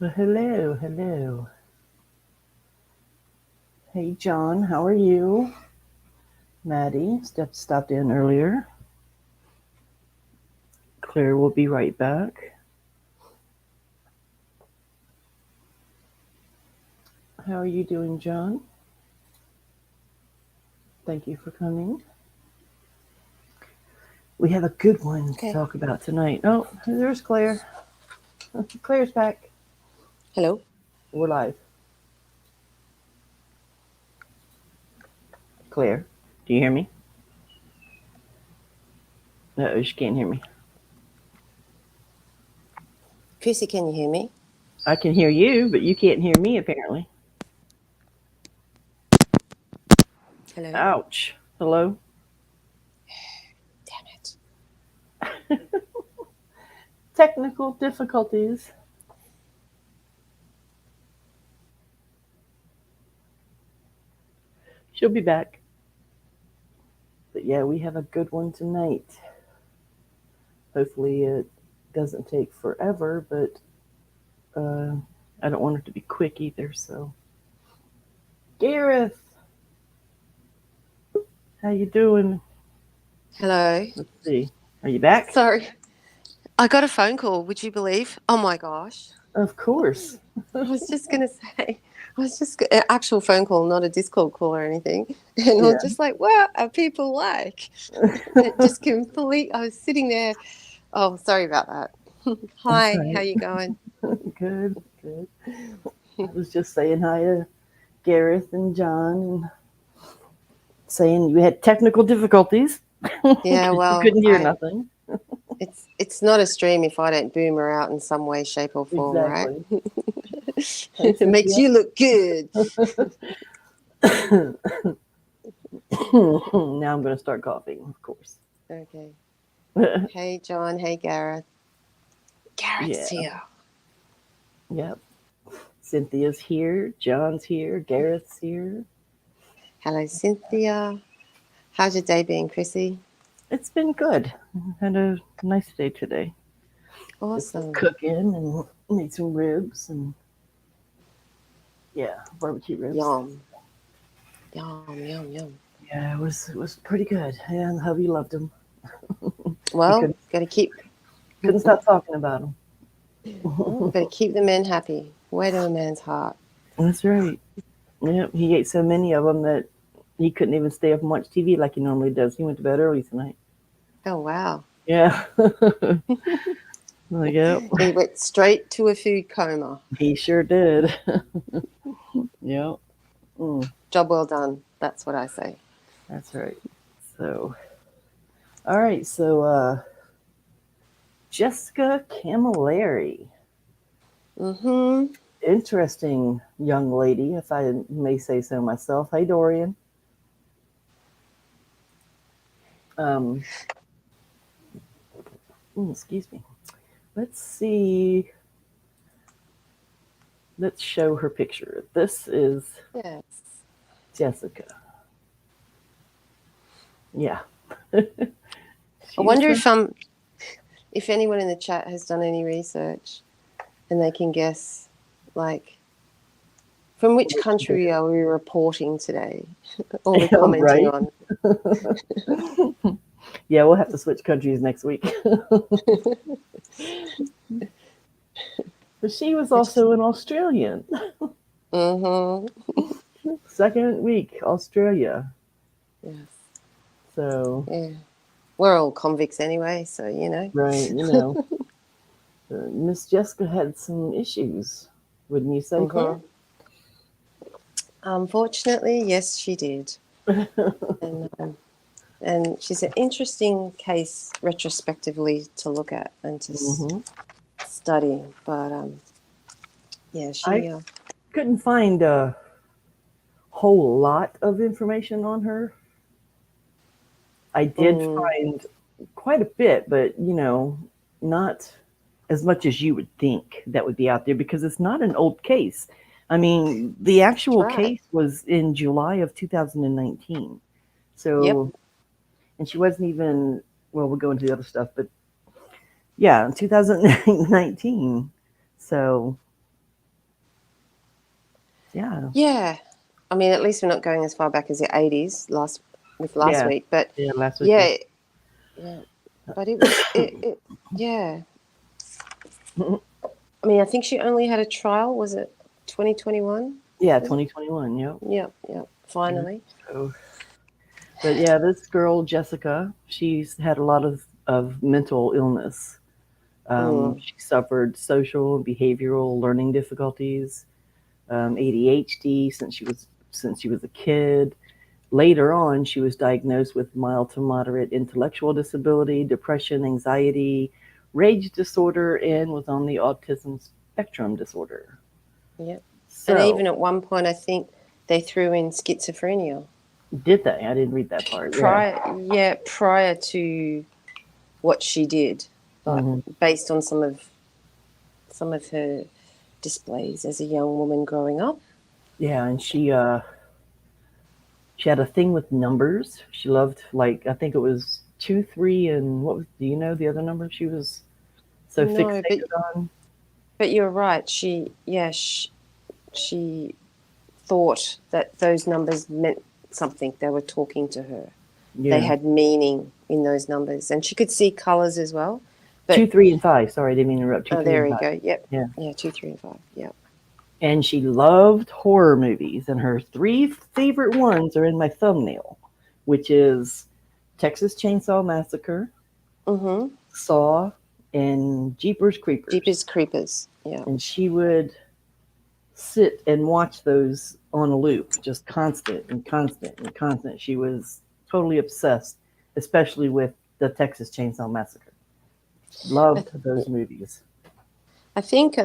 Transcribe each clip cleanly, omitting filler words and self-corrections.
Well, hello, hello. Hey, John, how are you? Maddie stopped in earlier. Claire will be right back. How are you doing, John? Thank you for coming. We have a good one to Okay. talk about tonight. Oh, there's Claire. Claire's back. Hello. We're live. Claire, do you hear me? No, she can't hear me. Chrissy, can you hear me? I can hear you, but you can't hear me apparently. Hello. Ouch. Hello? Damn it. Technical difficulties. She'll be back. But yeah, we have a good one tonight. Hopefully, it doesn't take forever, but I don't want it to be quick either. So, Gareth, how you doing? Hello. Let's see. Are you back? Sorry. I got a phone call, would you believe? Oh my gosh. Of course. I was just going to say, an actual phone call, not a Discord call or anything. And I was Yeah. just like, what are people like? It just I was sitting there. Oh, sorry about that. That's Hi, how right. you going? Good, good. I was just saying hi to Gareth and John and saying you had technical difficulties Yeah, because you well, couldn't hear nothing. it's not a stream if I don't boom her out in some way, shape, or form, right? Exactly. Hey, It makes Cynthia. you look good. Now I'm going to start coughing, of course. Okay. Hey, John. Hey, Gareth. Gareth's Yeah. here. Yep. Cynthia's here. John's here. Gareth's here. Hello, Cynthia. How's your day been, Chrissy? It's been good. Had a nice day today. Did some Awesome. cooking and made some ribs and yeah, barbecue ribs. Yum. Yum, yum, yum. Yeah, it was pretty good. And hubby loved them. He Well, couldn't stop talking about them. got to keep the men happy. Way to a man's heart. That's right. Yep, he ate so many of them that he couldn't even stay up and watch TV like he normally does. He went to bed early tonight. Oh, wow. Yeah. Like, yep. He went straight to a food coma. He sure did. Yep. Mm, Job well done. That's what I say. that's right. So, all right. So, Jessica Camilleri. Mm-hmm. Interesting young lady, if I may say so myself. Hey, Dorian. Um, excuse me. Let's see. Let's show her picture. This is Yes. Jessica. Yeah. I She's wonder from. if anyone in the chat has done any research and they can guess, like, from which country are we reporting today? Or we're Oh, commenting right. on? Yeah, we'll have to switch countries next week. But she was also an Australian. Mm-hmm. Second week, Australia. Yes. So, Yeah. We're all convicts anyway, so you know. right, Miss Jessica had some issues, wouldn't you say, Claire? Mm-hmm. Unfortunately, yes, she did. And and she's an interesting case retrospectively to look at and to Hmm. study. But yeah, I she. couldn't find a whole lot of information on her. I did Mm, find quite a bit, but not as much as you would think that would be out there because it's not an old case. I mean, the that's actual right. case was in July of 2019. Yep. So, and she wasn't even, well, we'll go into the other stuff, but yeah, in 2019. So, Yeah. Yeah. I mean, at least we're not going as far back as the 80s last Yeah. week, but Yeah. Last week was. yeah, yeah. But it was it yeah. I mean, I think she only had a trial. Was it 2021? Yeah. Was it? 2021. Yep. Yeah, yeah. Finally. So, but yeah, this girl Jessica, she's had a lot of mental illness. Mm. She suffered social and behavioral learning difficulties, ADHD since she was a kid. Later on, she was diagnosed with mild to moderate intellectual disability, depression, anxiety, rage disorder, and was on the autism spectrum disorder. Yeah. And So, even at one point, I think they threw in schizophrenia. did they? I didn't read that part. Yeah. Prior to what she did, but Hmm. based on some of her displays as a young woman growing up. Yeah, and she had a thing with numbers. She loved, like, I think it was two, three, and what was? Do you know the other number she was so No, fixated on? but you're right. She thought that those numbers meant something. They were talking to her. They Yeah. had meaning in those numbers, and she could see colors as well. Two, But three, and five. Sorry, I didn't mean to interrupt. Two, oh, three, there and we five. go. Yep. Yeah. Yeah, 2, 3, and 5. Yep. And she loved horror movies, and her three favorite ones are in my thumbnail, which is Texas Chainsaw Massacre, Mm-hmm. Saw, and Jeepers Creepers. Jeepers Creepers. Yeah. And she would sit and watch those on a loop, just constant and constant and constant. She was totally obsessed, especially with the Texas Chainsaw Massacre. I, Loved those movies. I think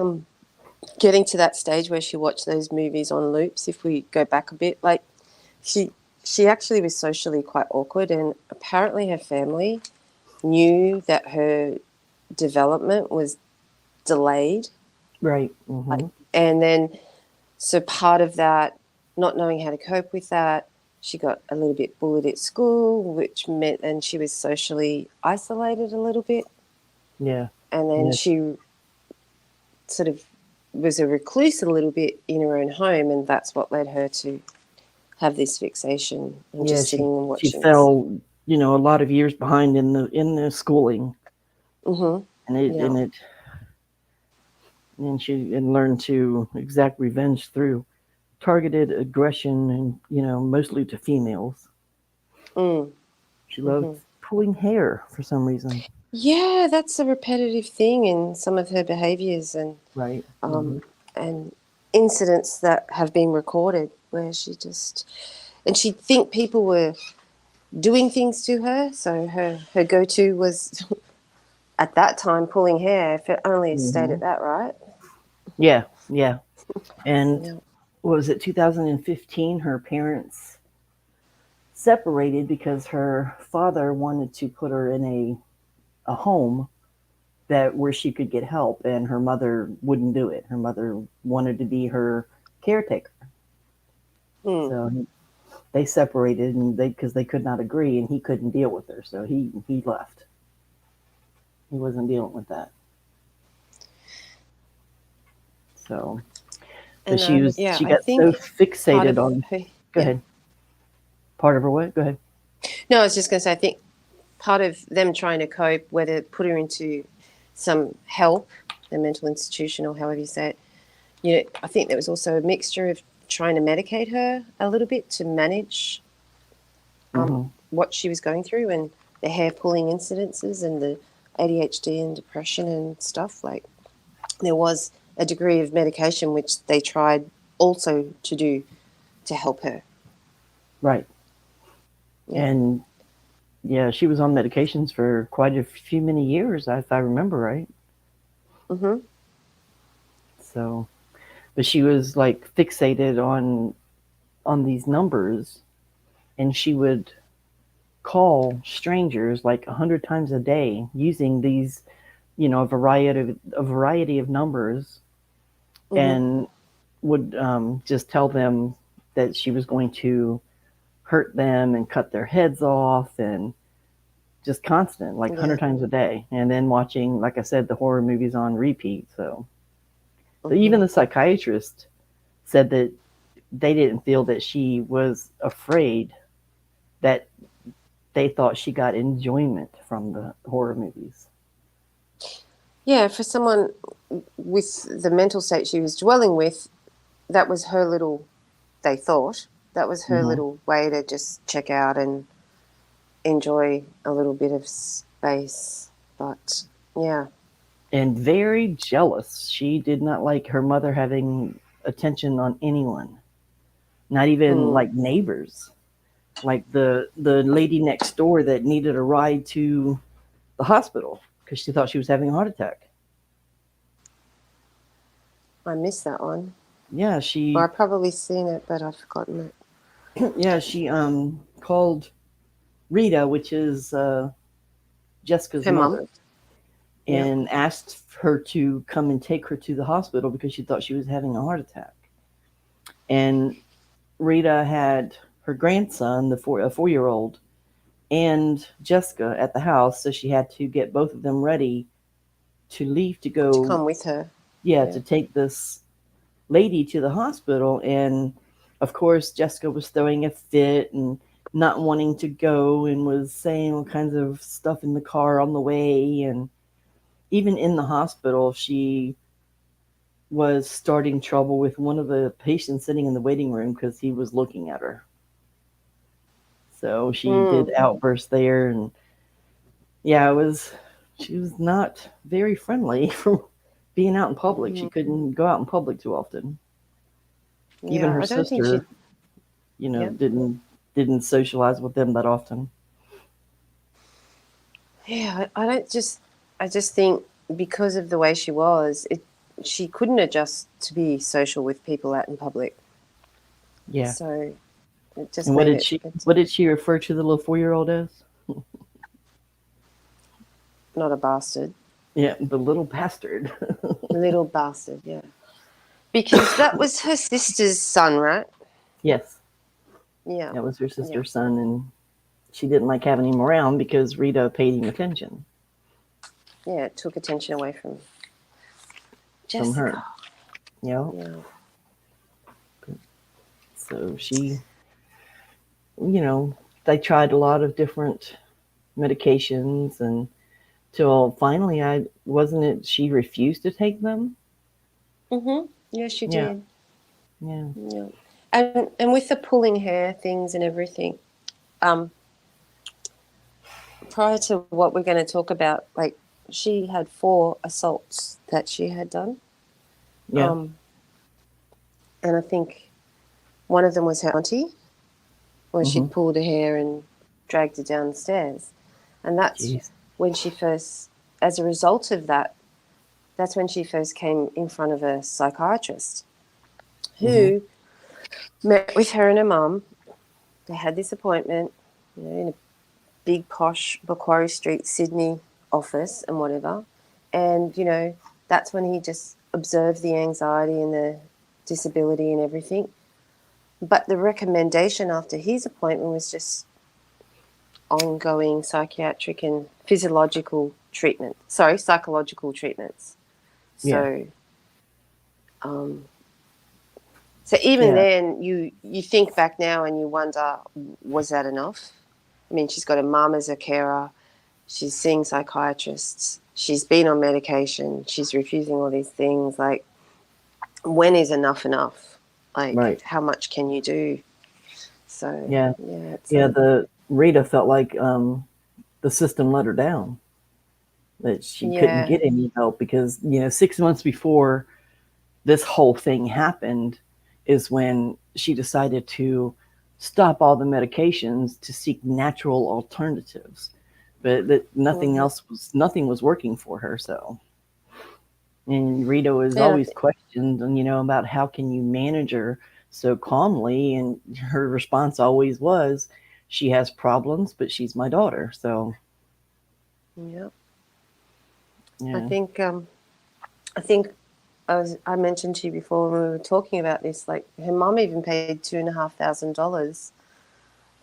getting to that stage where she watched those movies on loops, if we go back a bit, like she she actually was socially quite awkward, and apparently her family knew that her development was delayed. Right. Like, Hmm. and then so part of that, not knowing how to cope with that, she got a little bit bullied at school, which meant, and she was socially isolated a little bit, Yeah. and then Yeah. she sort of was a recluse a little bit in her own home, and that's what led her to have this fixation and Yeah. just sitting and She watching this. fell, a lot of years behind in the schooling, Mm-hmm. and it Yeah. and it and she and learned to exact revenge through targeted aggression, and mostly to females. Mm. She loved Mm-hmm. pulling hair for some reason. Yeah, that's a repetitive thing in some of her behaviours Right. Hmm. um, and incidents that have been recorded where she just and she'd think people were doing things to her. So her go to was at that time pulling hair. If it only had stayed Hmm. at that, right? Yeah. Yeah. And Yeah. what was it, 2015? Her parents separated because her father wanted to put her in a home that where she could get help, and her mother wouldn't do it. Her mother wanted to be her caretaker. Mm. So they separated, and because they could not agree, and he couldn't deal with her, so he left. He wasn't dealing with that. So, but And yeah, she I got so think part fixated of on. her, Go yeah. ahead. Part of her what? Go ahead. No, I was just going to say, I think part of them trying to cope, whether put her into some help, a mental institution or however you say it, I think there was also a mixture of trying to medicate her a little bit to manage Hmm. what she was going through and the hair pulling incidences and the ADHD and depression and stuff. Like there was a degree of medication which they tried also to do to help her. Right. Yeah. And yeah, she was on medications for quite a few many years, if I remember right. Mm-hmm. So, but she was like fixated on these numbers, and she would call strangers like 100 times a day using these, a variety of numbers, Mm-hmm. and would just tell them that she was going to hurt them and cut their heads off, and just constant, like 100 Yeah. times a day, and then watching, like I said, the horror movies on repeat. So Mm-hmm. even the psychiatrist said that they didn't feel that she was afraid, that they thought she got enjoyment from the horror movies. Yeah, for someone with the mental state she was dwelling with, that was her little, they thought, that was her Mm-hmm. little way to just check out and enjoy a little bit of space. But yeah. And very jealous. She did not like her mother having attention on anyone, not even Mm. like neighbors, like the lady next door that needed a ride to the hospital because she thought she was having a heart attack. I missed that one. Yeah, Or she I've probably seen it, but I've forgotten it. yeah, she called Rita, which is Jessica's Her mum. mother, Yeah. and asked her to come and take her to the hospital because she thought she was having a heart attack. And Rita had her grandson, a 4-year old, and Jessica at the house, so she had to get both of them ready to leave to To go, come with her. yeah, Yeah. to take this lady to the hospital. And of course, Jessica was throwing a fit and not wanting to go and was saying all kinds of stuff in the car on the way. And even in the hospital, she was starting trouble with one of the patients sitting in the waiting room because he was looking at her. So she did Mm. outbursts there, and yeah, it was. She was not very friendly from being out in public. She Mm. couldn't go out in public too often. Even Yeah, her I don't think sister, she. Yeah. didn't socialize with them that often. Yeah, I don't just. I just think because of the way she was, she couldn't adjust to be social with people out in public. Yeah. So it just And made it. what did she refer to the little 4-year old as? Not a bastard. Yeah, the little bastard. Little bastard, yeah. Because that was her sister's son, right? Yes, Yeah. that was her Yeah. sister's son, and she didn't like having him around because Rita paid him attention Yeah, it took attention away from from her. Jessica. You know, Yeah. so she, they tried a lot of different medications, and till finally, I wasn't it she refused to take them. Yeah, she Yeah, did. yeah, Yeah. And with the pulling hair things and everything, um, prior to what we're going to talk about, like she had 4 assaults that she had done. yeah. And I think one of them was her auntie, where Mm-hmm. she'd pulled her hair and dragged her down the stairs. And that's Jeez. when she first, as a result of that, that's when she first came in front of a psychiatrist Mm-hmm. who met with her and her mum. They had this appointment, in a big posh Macquarie Street, Sydney office and whatever. And, that's when he just observed the anxiety and the disability and everything. But the recommendation after his appointment was just ongoing psychiatric and psychological treatments. Yeah, So, um, so even yeah, then, you think back now and you wonder, was that enough? I mean, she's got a mum as a carer. She's seeing psychiatrists. She's been on medication. She's refusing all these things. Like, when is enough enough? Like, right. how much can you do? So, Yeah, yeah, it's yeah. The Rita felt like the system let her down. That she couldn't yeah, get any help because 6 months before this whole thing happened is when she decided to stop all the medications to seek natural alternatives, but that mhm. nothing was working for her. So, and Rita was Yeah, always questioned, about how can you manage her so calmly, and her response always was, "She has problems, but she's my daughter." So, yeah. I yeah, think I think I mentioned to you before when we were talking about this. Like her mum even paid $2,500.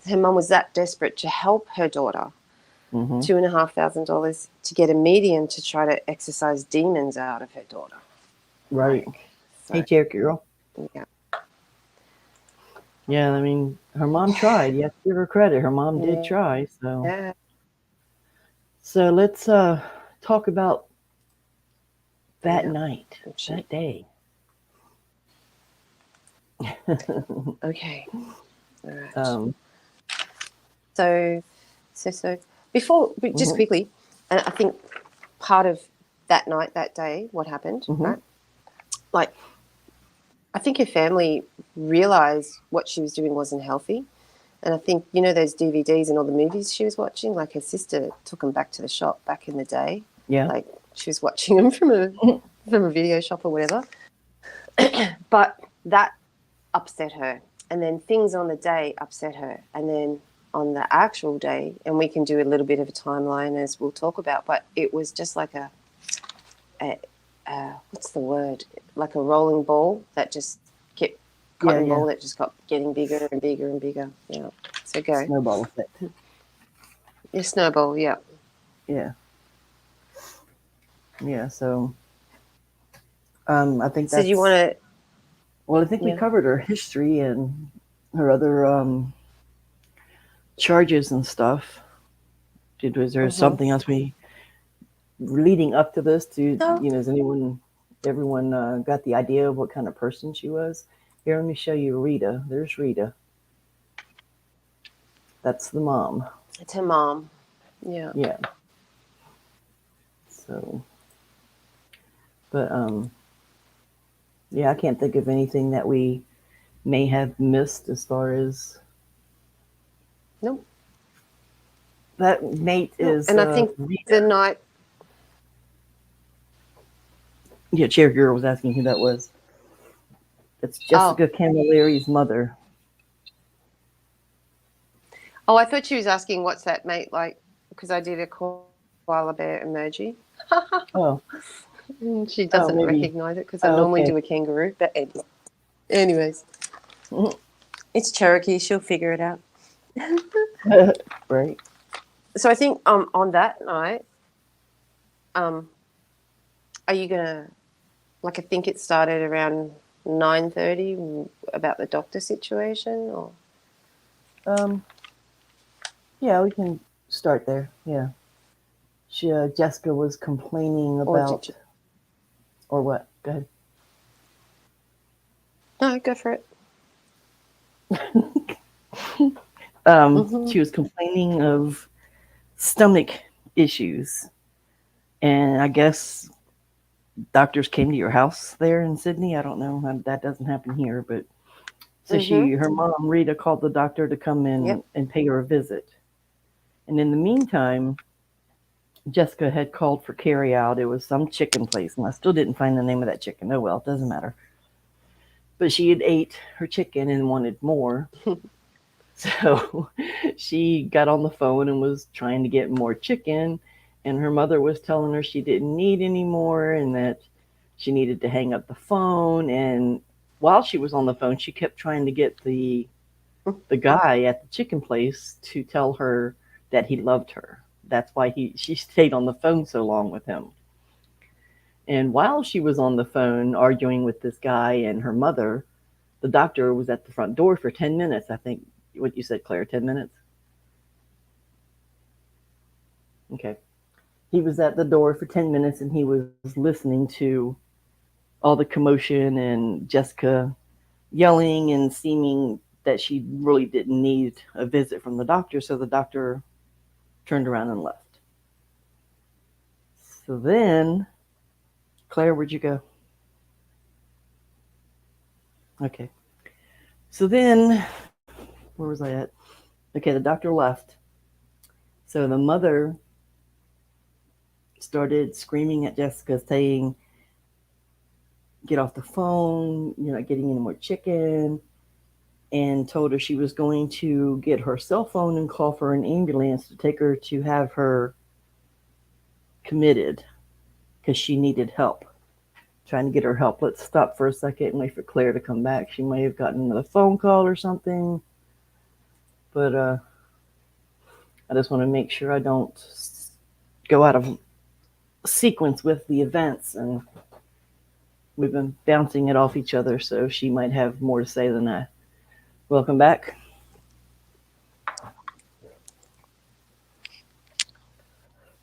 Her mum was that desperate to help her daughter. hmm, $2,500 to get a medium to try to exorcise demons out of her daughter. right. Like, Hey, so chair girl. yeah. Yeah, I mean, her mom tried. You have to give her credit. Her mom did Yeah. try. So let's talk about that Yeah. night, She, that day. okay. All right. um, So, so before, just mhm, quickly, and I think part of that night, that day, what happened, mhm. right? Like, I think her family realized what she was doing wasn't healthy. And I think, you know, those DVDs and all the movies she was watching, like her sister took them back to the shop back in the day. Yeah. Like she was watching them from a video shop or whatever. But that upset her. And then things on the day upset her. And then on the actual day, and we can do a little bit of a timeline as we'll talk about, but it was just like a what's the word? Like a rolling ball that just kept, Yeah, cotton yeah. ball that just got getting bigger and bigger and bigger. Yeah. So go. Snowball effect. Yeah, snowball, yeah. Yeah, yeah. So I think So do you want that's to, well. I think we yeah. covered her history and her other charges and stuff. Was there Mm-hmm. something else we leading up to this? To No. Has everyone got the idea of what kind of person she was? Here, let me show you Rita. There's Rita. That's the mom. It's her mom. Yeah. Yeah. So, but yeah, I can't think of anything that we may have missed as far as No, that mate no. is And I think the Rita. night, Yeah, Chair Girl was asking who that was. It's oh, Jessica Camilleri's mother. oh, I thought she was asking what's that mate like, because I did a koala bear emoji. Oh, And she oh, doesn't maybe. recognize it because I Oh, normally okay. do a kangaroo. But anyways, it's Cherokee. She'll figure it out. Right. So I think on that night, um, are you gonna, like, I think it started around 9:30 about the doctor situation, or Um, yeah, we can start there. Yeah. Jessica was complaining did about, you? or what? Go No, go for it. ahead. Mm-hmm. She was complaining of stomach issues, and I guess doctors came to your house there in Sydney. I don't know. That doesn't happen here, but so Mm-hmm. her mom Rita called the doctor to come in Yep. and pay her a visit. And in the meantime, Jessica had called for carry out. It was some chicken place, and I still didn't find the name of that chicken. Oh well, it doesn't matter. But she had ate her chicken and wanted more. So she got on the phone and was trying to get more chicken, and her mother was telling her she didn't need any more and that she needed to hang up the phone. And while she was on the phone, she kept trying to get the guy at the chicken place to tell her that he loved her. That's why she stayed on the phone so long with him. And while she was on the phone arguing with this guy and her mother, the doctor was at the front door for 10 minutes. I think what you said, Claire, 10 minutes? Okay. He was at the door for 10 minutes and he was listening to all the commotion and Jessica yelling and seeming that she really didn't need a visit from the doctor. So the doctor turned around and left. So then, Claire, where'd you go? Okay. So then, where was I at? Okay, the doctor left. So the mother started screaming at Jessica, saying, "Get off the phone. You're not getting any more chicken." And told her she was going to get her cell phone and call for an ambulance to take her to have her committed because she needed help. Trying to get her help. Let's stop for a second and wait for Claire to come back. She may have gotten another phone call or something. But I just want to make sure I don't go out of sequence with the events. And we've been bouncing it off each other, so she might have more to say than I. Welcome back.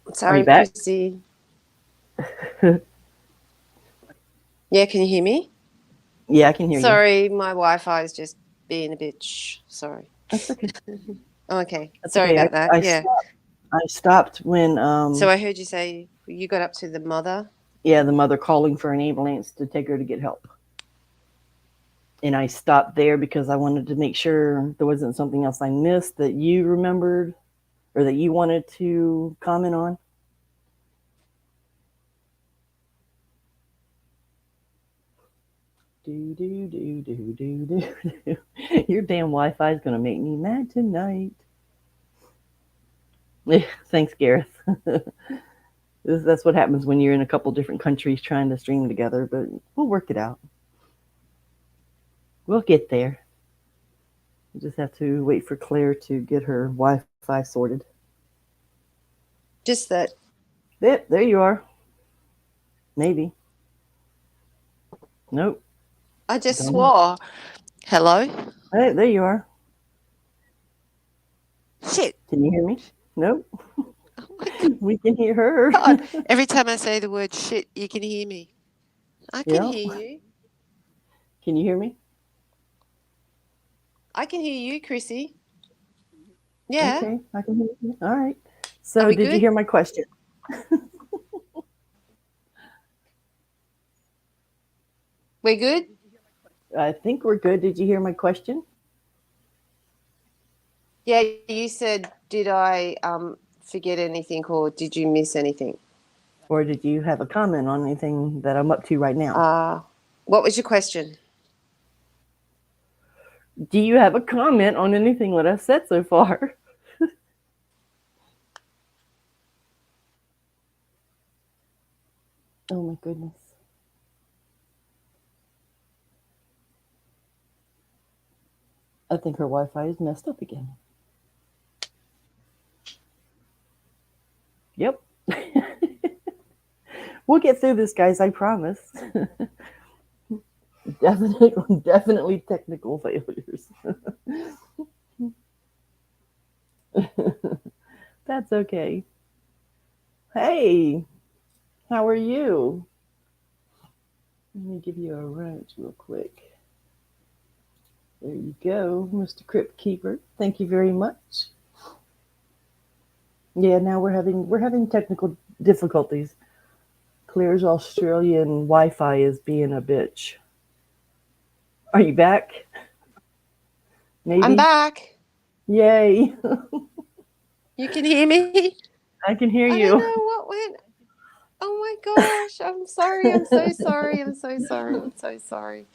Are you Sorry, back? Chrissy. Yeah, can you hear me? Yeah, I can hear you. Sorry, my Wi-Fi is just being a bitch. Sorry. That's okay. Oh, okay. That's Sorry okay. about that. Yeah. I stopped when So I heard you say you got up to the mother. yeah, the mother calling for an ambulance to take her to get help. And I stopped there because I wanted to make sure there wasn't something else I missed that you remembered or that you wanted to comment on. Do do do do do do. Your damn Wi-Fi is gonna make me mad tonight. Thanks, Gareth. That's what happens when you're in a couple different countries trying to stream together, but we'll work it out. We'll get there. We just have to wait for Claire to get her Wi-Fi sorted. Just that. Yep, there you are. Maybe. Nope. I just Don't know. swore. Hello? Hey, there you are. Shit. Can you hear me? Nope. Oh my We can hear her. God. Every time I say the word shit, you can hear me. I can Yeah. hear you. Can you hear me? I can hear you, Chrissy. Yeah. Okay, I can hear you. All right. Are So, we did you good? hear my question? We're good? I think we're good. Did you hear my question? Yeah, you said, did I forget anything or did you miss anything? Or did you have a comment on anything that I'm up to right now? What was your question? Do you have a comment on anything that I've said so far? Oh my goodness. I think her Wi Fi is messed up again. Yep. We'll get through this, guys, I promise. Definitely technical failures. That's okay. Hey, how are you? Let me give you a wrench real quick. There you go, Mr. Crypt Keeper. Thank you very much. Yeah, now we're having technical difficulties. Claire's Australian Wi-Fi is being a bitch. Are you back? I'm Maybe. back. Yay! You can hear me? I can hear I don't you. know what went. Oh my gosh. I'm sorry. I'm so sorry. I'm so sorry. I'm so sorry.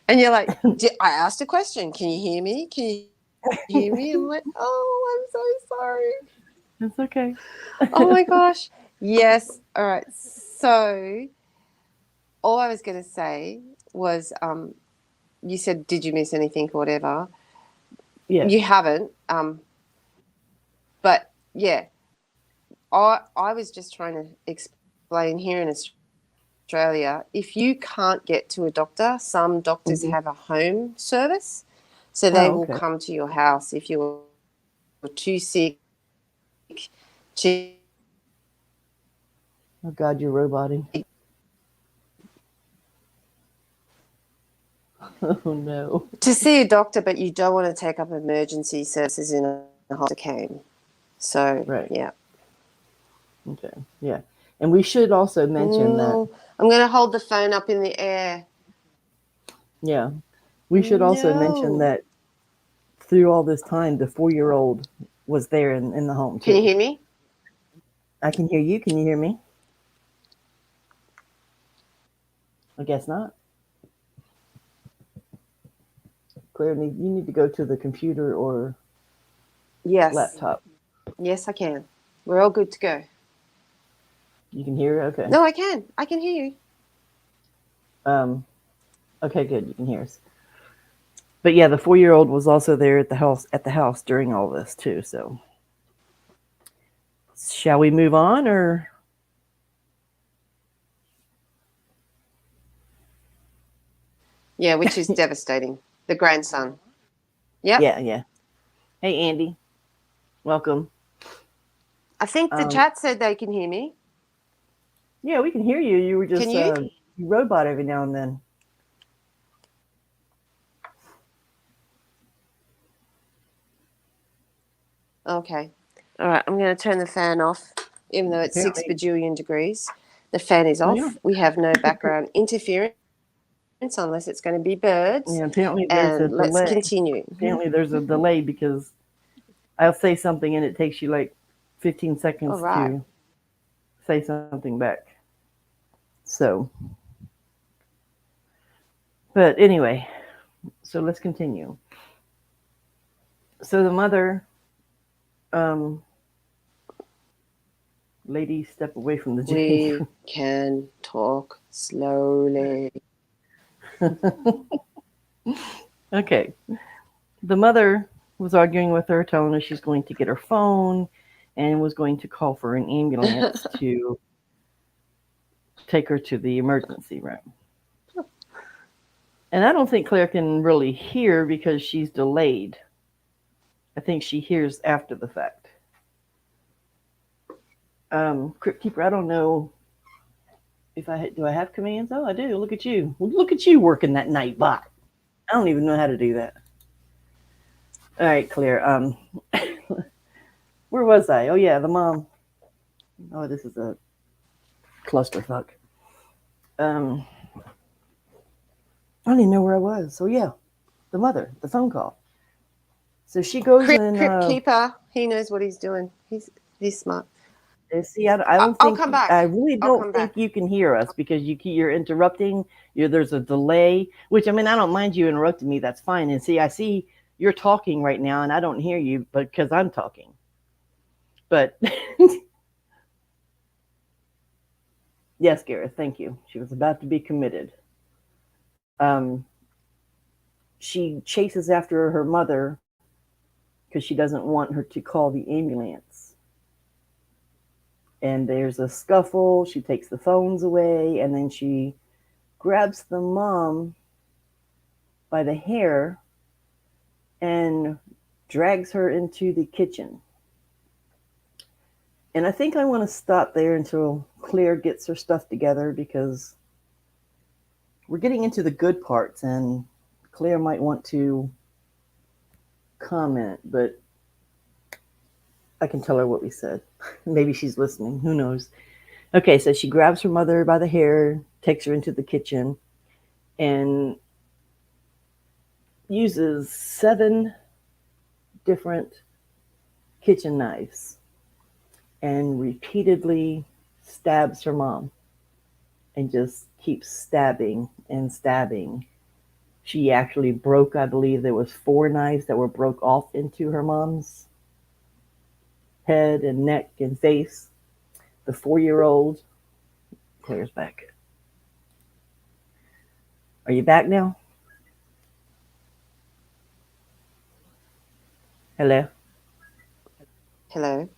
And you're like, I asked a question. Can you hear me? Can you hear me? I'm like, oh, I'm so sorry. It's okay. Oh my gosh. Yes. All right. So all I was going to say was you said, did you miss anything or whatever? Yes. You haven't. But yeah, I was just trying to explain here in Australia, if you can't get to a doctor, some doctors Mm-hmm. have a home service. So they Oh, will okay. come to your house if you're too sick to Oh God, you're roboting. Oh no. to see a doctor, but you don't want to take up emergency services in a hospital. So Right. yeah. Okay. Yeah. And we should also mention that. I'm going to hold the phone up in the air. Yeah. We should also mention No. that through all this time, the 4-year-old was there in the home Can you too. hear me? I can hear you. Can you hear me? I guess not. Claire, you need to go to the computer or Yes. laptop. Yes, I can. We're all good to go. You can hear it? Okay. No, I can. I can hear you. Um, okay, good. You can hear us. But yeah, the 4-year-old was also there at the house during all this too. So, shall we move on or? Yeah, which is devastating. The grandson. Yep. Yeah, yeah. Hey, Andy. Welcome. I think the Um, chat said they can hear me. yeah, we can hear you. You were Can just you? you robot every now and then. Okay. All right. I'm going to turn the fan off, even though it's 6 Apparently, bajillion degrees. The fan is oh yeah, off. We have no background interference unless it's going to be birds. yeah. Apparently, there's a And let's delay. continue. Apparently, there's a delay because I'll say something and it takes you like 15 All seconds right. to say something back. So, but anyway, so let's continue. So the mother, um, lady, step away from the We J. can talk slowly. Okay. The mother was arguing with her, telling her she's going to get her phone and was going to call for an ambulance to take her to the emergency room. And I don't think Claire can really hear because she's delayed. I think she hears after the fact. Crypt Keeper, I don't know if do I have commands. Oh, I do. Look at you. Look at you working that night bot. I don't even know how to do that. All right, Claire. Where was I? Oh yeah, the mom. Oh, this is a clusterfuck. Um, I don't even know where I was. So yeah, the mother, the phone call. So she goes and Crypt Keeper, he knows what he's doing. He's smart. see. I don't I'll think come back. I really I'll don't come think back. you can hear us because you're interrupting. There's a delay. Which I mean, I don't mind you interrupting me. That's fine. And see, I see you're talking right now, and I don't hear you, but because I'm talking. But yes, Gareth, thank you. She was about to be committed. Um, she chases after her mother because she doesn't want her to call the ambulance. And there's a scuffle. She takes the phones away, and then she grabs the mom by the hair and drags her into the kitchen. And I think I want to stop there until Claire gets her stuff together because we're getting into the good parts, and Claire might want to comment, but I can tell her what we said. Maybe she's listening. Who knows? Okay, so she grabs her mother by the hair, takes her into the kitchen, and uses 7 different kitchen knives and repeatedly stabs her mom and just keeps stabbing and stabbing. She actually broke, I believe there was 4 knives that were broke off into her mom's head and neck and face. The 4-year-old, Claire's back. Are you back now? Hello? Hello.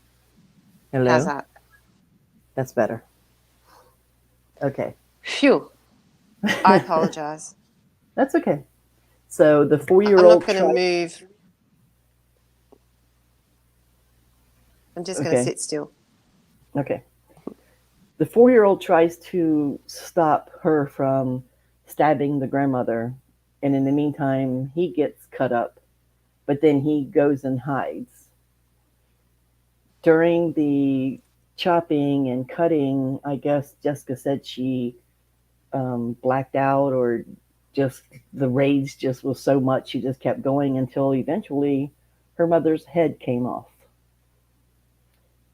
How's Hello? that? That's better. Okay. Phew. I apologize. That's okay. So the I'm not 4-year-old going to tried. move. I'm just going to Okay. sit still. Okay. The 4-year-old tries to stop her from stabbing the grandmother, and in the meantime, he gets cut up, but then he goes and hides. During the chopping and cutting, I guess Jessica said she blacked out, or just the rage just was so much she just kept going until eventually her mother's head came off.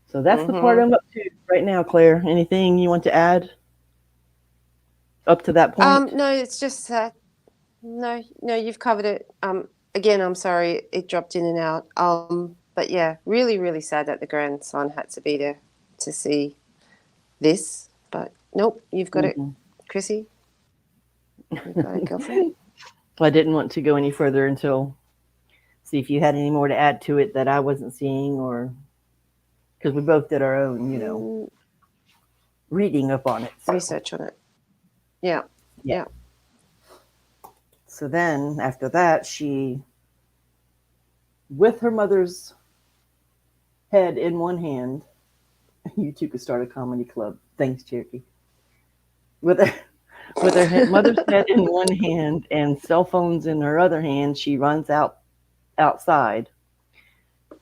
So that's the part Mm-hmm. I'm up to right now, Claire. Anything you want to add up to that point? No, it's just no, you've covered it. Again, I'm sorry it dropped in and out. But yeah, really, really sad that the grandson had to be there to see this. But nope, you've got it, Mm-hmm. Chrissy. You've got it, girlfriend. I didn't want to go any further until see if you had any more to add to it that I wasn't seeing, or because we both did our own, reading up on it. So Research on it. Yeah, yeah. yeah. So then after that, she with her mother's head in one hand. You two could start a comedy club. Thanks, Cherokee. With her, with her mother's head in one hand and cell phones in her other hand, she runs outside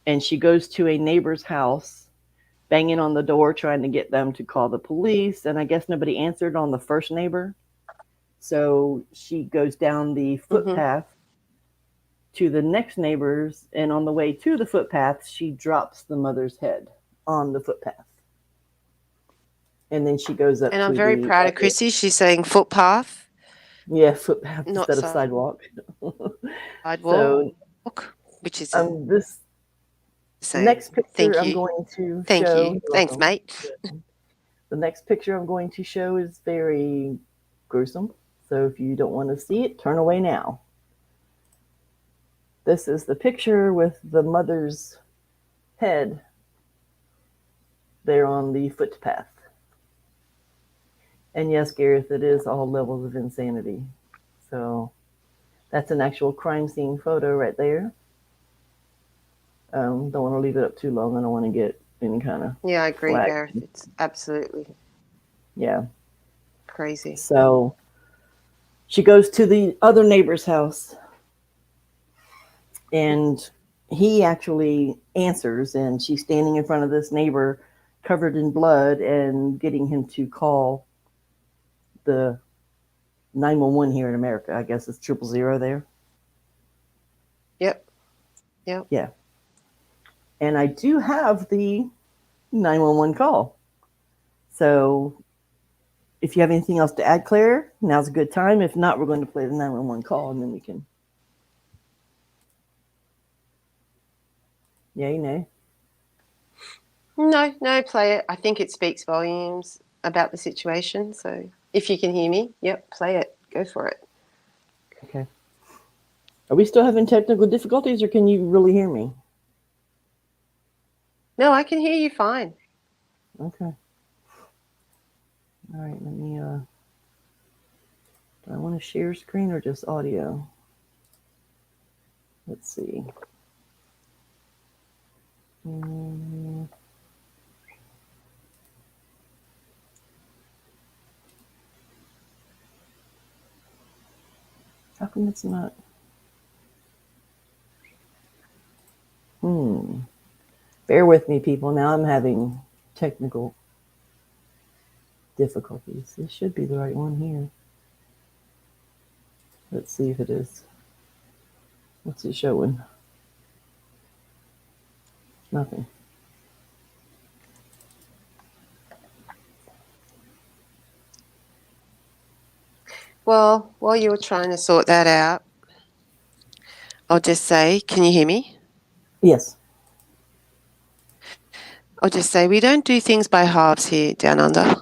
and she goes to a neighbor's house, banging on the door, trying to get them to call the police. And I guess nobody answered on the first neighbor. So she goes down the footpath to the next neighbor's, and on the way to the footpath, she drops the mother's head on the footpath. And then she goes up And to I'm very proud of Chrissy. She's saying footpath, footpath not instead of sidewalk. sidewalk, So which is this the same. next picture Thank I'm you. going to Thank show. you. Thanks, mate. The next picture I'm going to show is very gruesome. So if you don't want to see it, turn away now. This is the picture with the mother's head there on the footpath. And yes, Gareth, it is all levels of insanity. So that's an actual crime scene photo right there. Don't want to leave it up too long. I don't want to get any kind of Yeah, I agree, flag. Gareth. It's absolutely crazy. So she goes to the other neighbor's house, and he actually answers, and she's standing in front of this neighbor covered in blood and getting him to call the 911 here in America. I guess it's 000 there. Yep. Yeah. And I do have the 911 call. So if you have anything else to add, Claire, now's a good time. If not, we're going to play the 911 call, and then we can. Yay, nay? No, play it. I think it speaks volumes about the situation. So if you can hear me, play it. Go for it. Okay. Are we still having technical difficulties, or can you really hear me? No, I can hear you fine. Okay. All right, let me, do I want to share screen or just audio? Let's see. How come it's not? Bear with me, people. Now I'm having technical difficulties. This should be the right one here. Let's see if it is. What's it showing? Nothing. Well, while you were trying to sort that out, I'll just say, can you hear me? Yes. I'll just say we don't do things by halves here down under.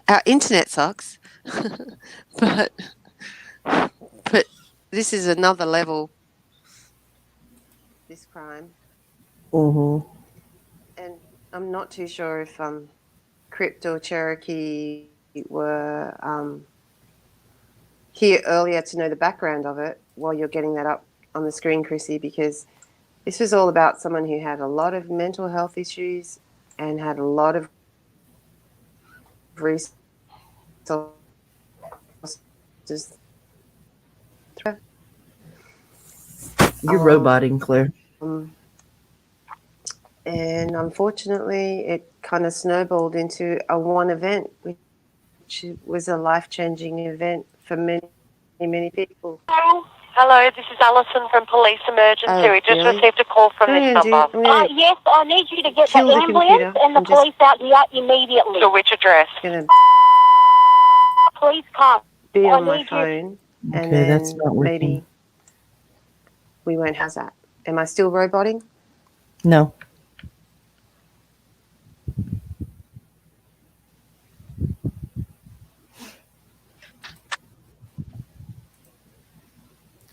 Our internet sucks, but this is another level, this crime. Mm-hmm. And I'm not too sure if Crypt or Cherokee were here earlier to know the background of it while you're getting that up on the screen, Chrissy, because this was all about someone who had a lot of mental health issues and had a lot of resources. You're roboting, Claire. And unfortunately, it kind of snowballed into a one event, which was a life-changing event for many, many people. Hello, this is Alison from Police Emergency. We just received a call from this number. Yes, I need you to get the kill the ambulance computer and the and just- police out here immediately. To which address? Gonna Please come. be I on my need you. phone, and Okay, then that's not working. maybe we won't have that. Am I still roboting? No.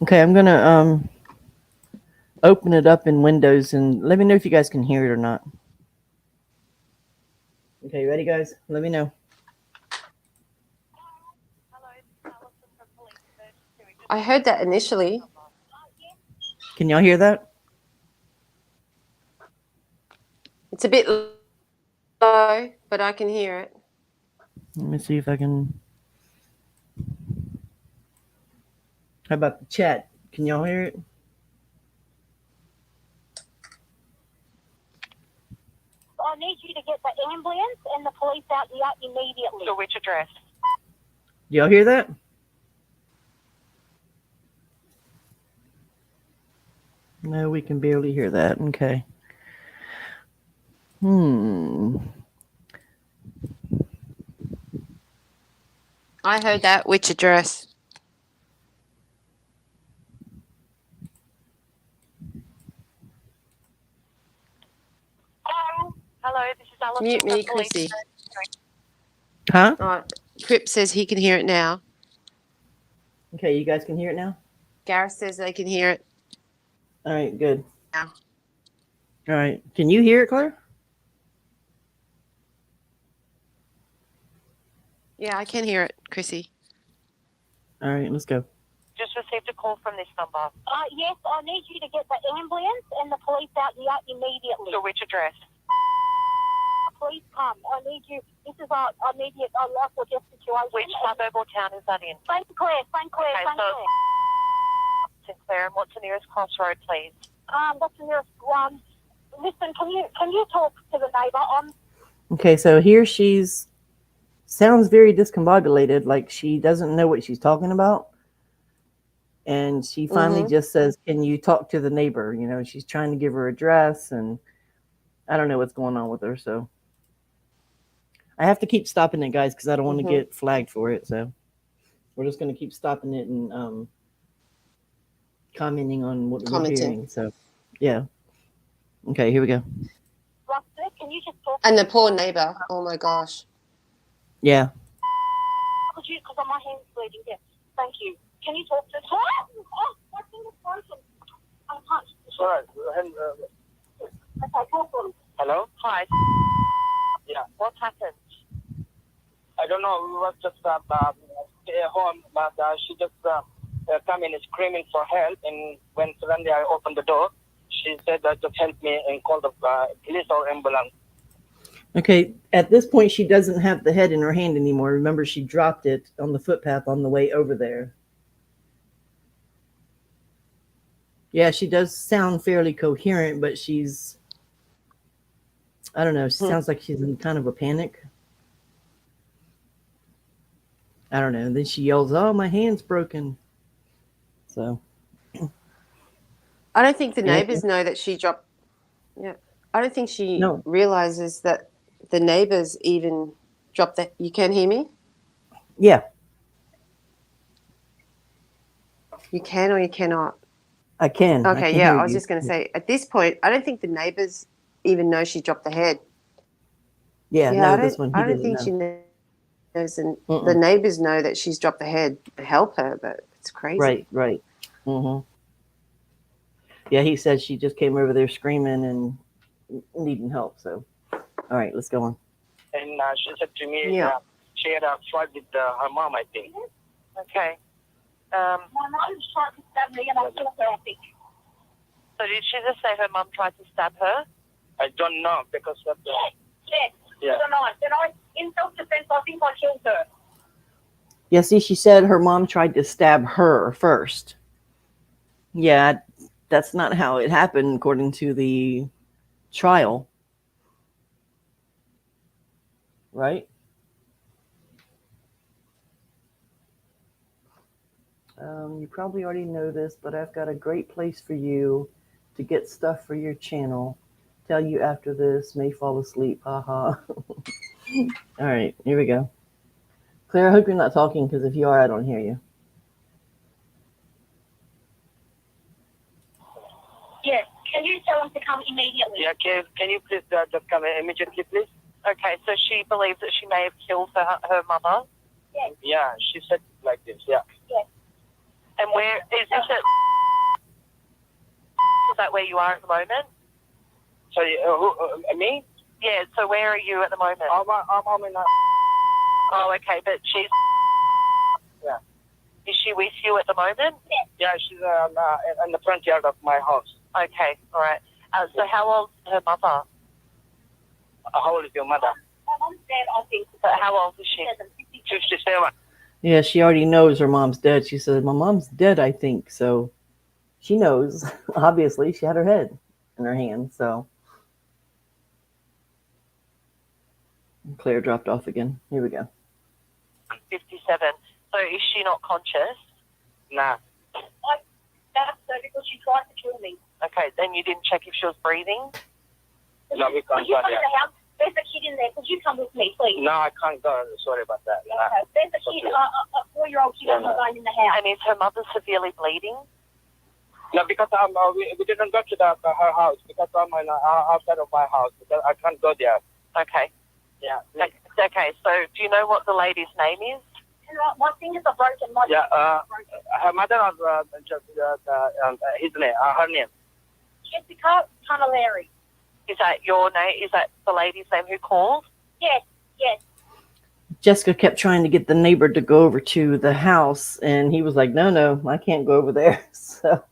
Okay, I'm gonna open it up in Windows and let me know if you guys can hear it or not. Okay, ready, guys? Let me know. I heard that initially. Can y'all hear that? It's a bit low, but I can hear it. Let me see if I can. How about the chat? Can y'all hear it? I need you to get the ambulance and the police out here immediately. To which address? Do y'all hear that? No, we can barely hear that. Okay. I heard that. Which address? Hello, this is Alison Mute from me, Police. Chrissy. Huh? Oh, Crip says he can hear it now. Okay, you guys can hear it now? Gareth says they can hear it All right, good. now. All right. Can you hear it, Claire? Yeah, I can hear it, Chrissy. All right, let's go. Just received a call from this number. Yes, I need you to get the ambulance and the police out here immediately. To which address? Please come. I need you. This is a immediate life or death situation. Which suburb or town is that in? St Clair, St Clair, Okay, St so Clair. St Clair, and what's the nearest crossroad, please? That's the nearest one. Listen, can you talk to the neighbour? Okay, so here she's sounds very discombobulated, like she doesn't know what she's talking about. And she finally just says, "Can you talk to the neighbor?" You know, she's trying to give her address, and I don't know what's going on with her. So I have to keep stopping it, guys, because I don't want to get flagged for it. So we're just going to keep stopping it and commenting on what we're hearing. So yeah. Okay, here we go. Rusty, can you just talk? And the poor neighbour. Oh my gosh. Yeah. Could you? Because my hand's bleeding. Yes. Thank you. Can you talk to? Oh, my finger's broken. I can't. Sorry. Okay, talk to him. Hello? Hi. Yeah. What's happened? I don't know. We was just stay home, but she just come in screaming for help. And when suddenly I opened the door, she said, "Just help me and call the police or ambulance." Okay, at this point, she doesn't have the head in her hand anymore. Remember, she dropped it on the footpath on the way over there. Yeah, she does sound fairly coherent, but she's, I don't know, she sounds like she's in kind of a panic. I don't know. And then she yells, "Oh, my hand's broken." So. I don't think the neighbours know that she dropped. Yeah. I don't think she realizes that the neighbours even dropped that. You can hear me? Yeah. You can or you cannot? I can. Okay, I can yeah. hear I was you. just going to say, at this point, I don't think the neighbours even know she dropped the head. Yeah, Yeah, no, this one he I don't doesn't think she know. knows. And the neighbours know that she's dropped the head to help her, but it's crazy. Right. Mm-hmm. Yeah, he said she just came over there screaming and needing help. So, all right, let's go on. And she said to me, she had a fight with her mom, I think. Okay. My mum's trying to stab me and I feel therapy. So did she just say her mum tried to stab her? I don't know because of the... Yes. Yeah. I don't know. In self-defense, I think I killed her. Yeah, see, she said her mom tried to stab her first. Yeah, that's not how it happened according to the trial. Right? You probably already know this, but I've got a great place for you to get stuff for your channel. Tell you after this, may fall asleep. Haha. All right, here we go. Claire, I hope you're not talking, because if you are, I don't hear you. Yes. Can you tell him to come immediately? Yeah, can you please just come immediately, please? Okay, so she believes that she may have killed her mother? Yes. Yeah, she said like this, yeah. Yes. And where is this at? Is that where you are at the moment? Sorry, me? Yeah, so where are you at the moment? I'm in Oh, okay, but she's... Yeah. Is she with you at the moment? Yeah, she's in the front yard of my house. Okay, all right. So how old is her mother? How old is your mother? My mom's dead, I think. So how old is she? 57. Yeah, she already knows her mom's dead. She said, "My mom's dead, I think." So she knows. Obviously, she had her head in her hand. So Claire dropped off again. Here we go. 57. So is she not conscious? Nah. That's so because she tried to kill me. Okay, then you didn't check if she was breathing? No, we can't Could you go come to there. the house? There's a kid in there. Could you come with me, please? No, I can't go. Sorry about that. Nah. Okay. There's a kid, a 4-year-old kid on the line in the house. And is her mother severely bleeding? No, because we didn't go to her house because I'm outside of my house because I can't go there. Okay. Yeah. Okay, so do you know what the lady's name is? My fingers are broken. My Yeah. fingers are broken. Her mother was his name. Her name. Jessica Camilleri. Is that your name? Is that the lady's name who called? Yes, yes. Jessica kept trying to get the neighbor to go over to the house, and he was like, "No, I can't go over there." So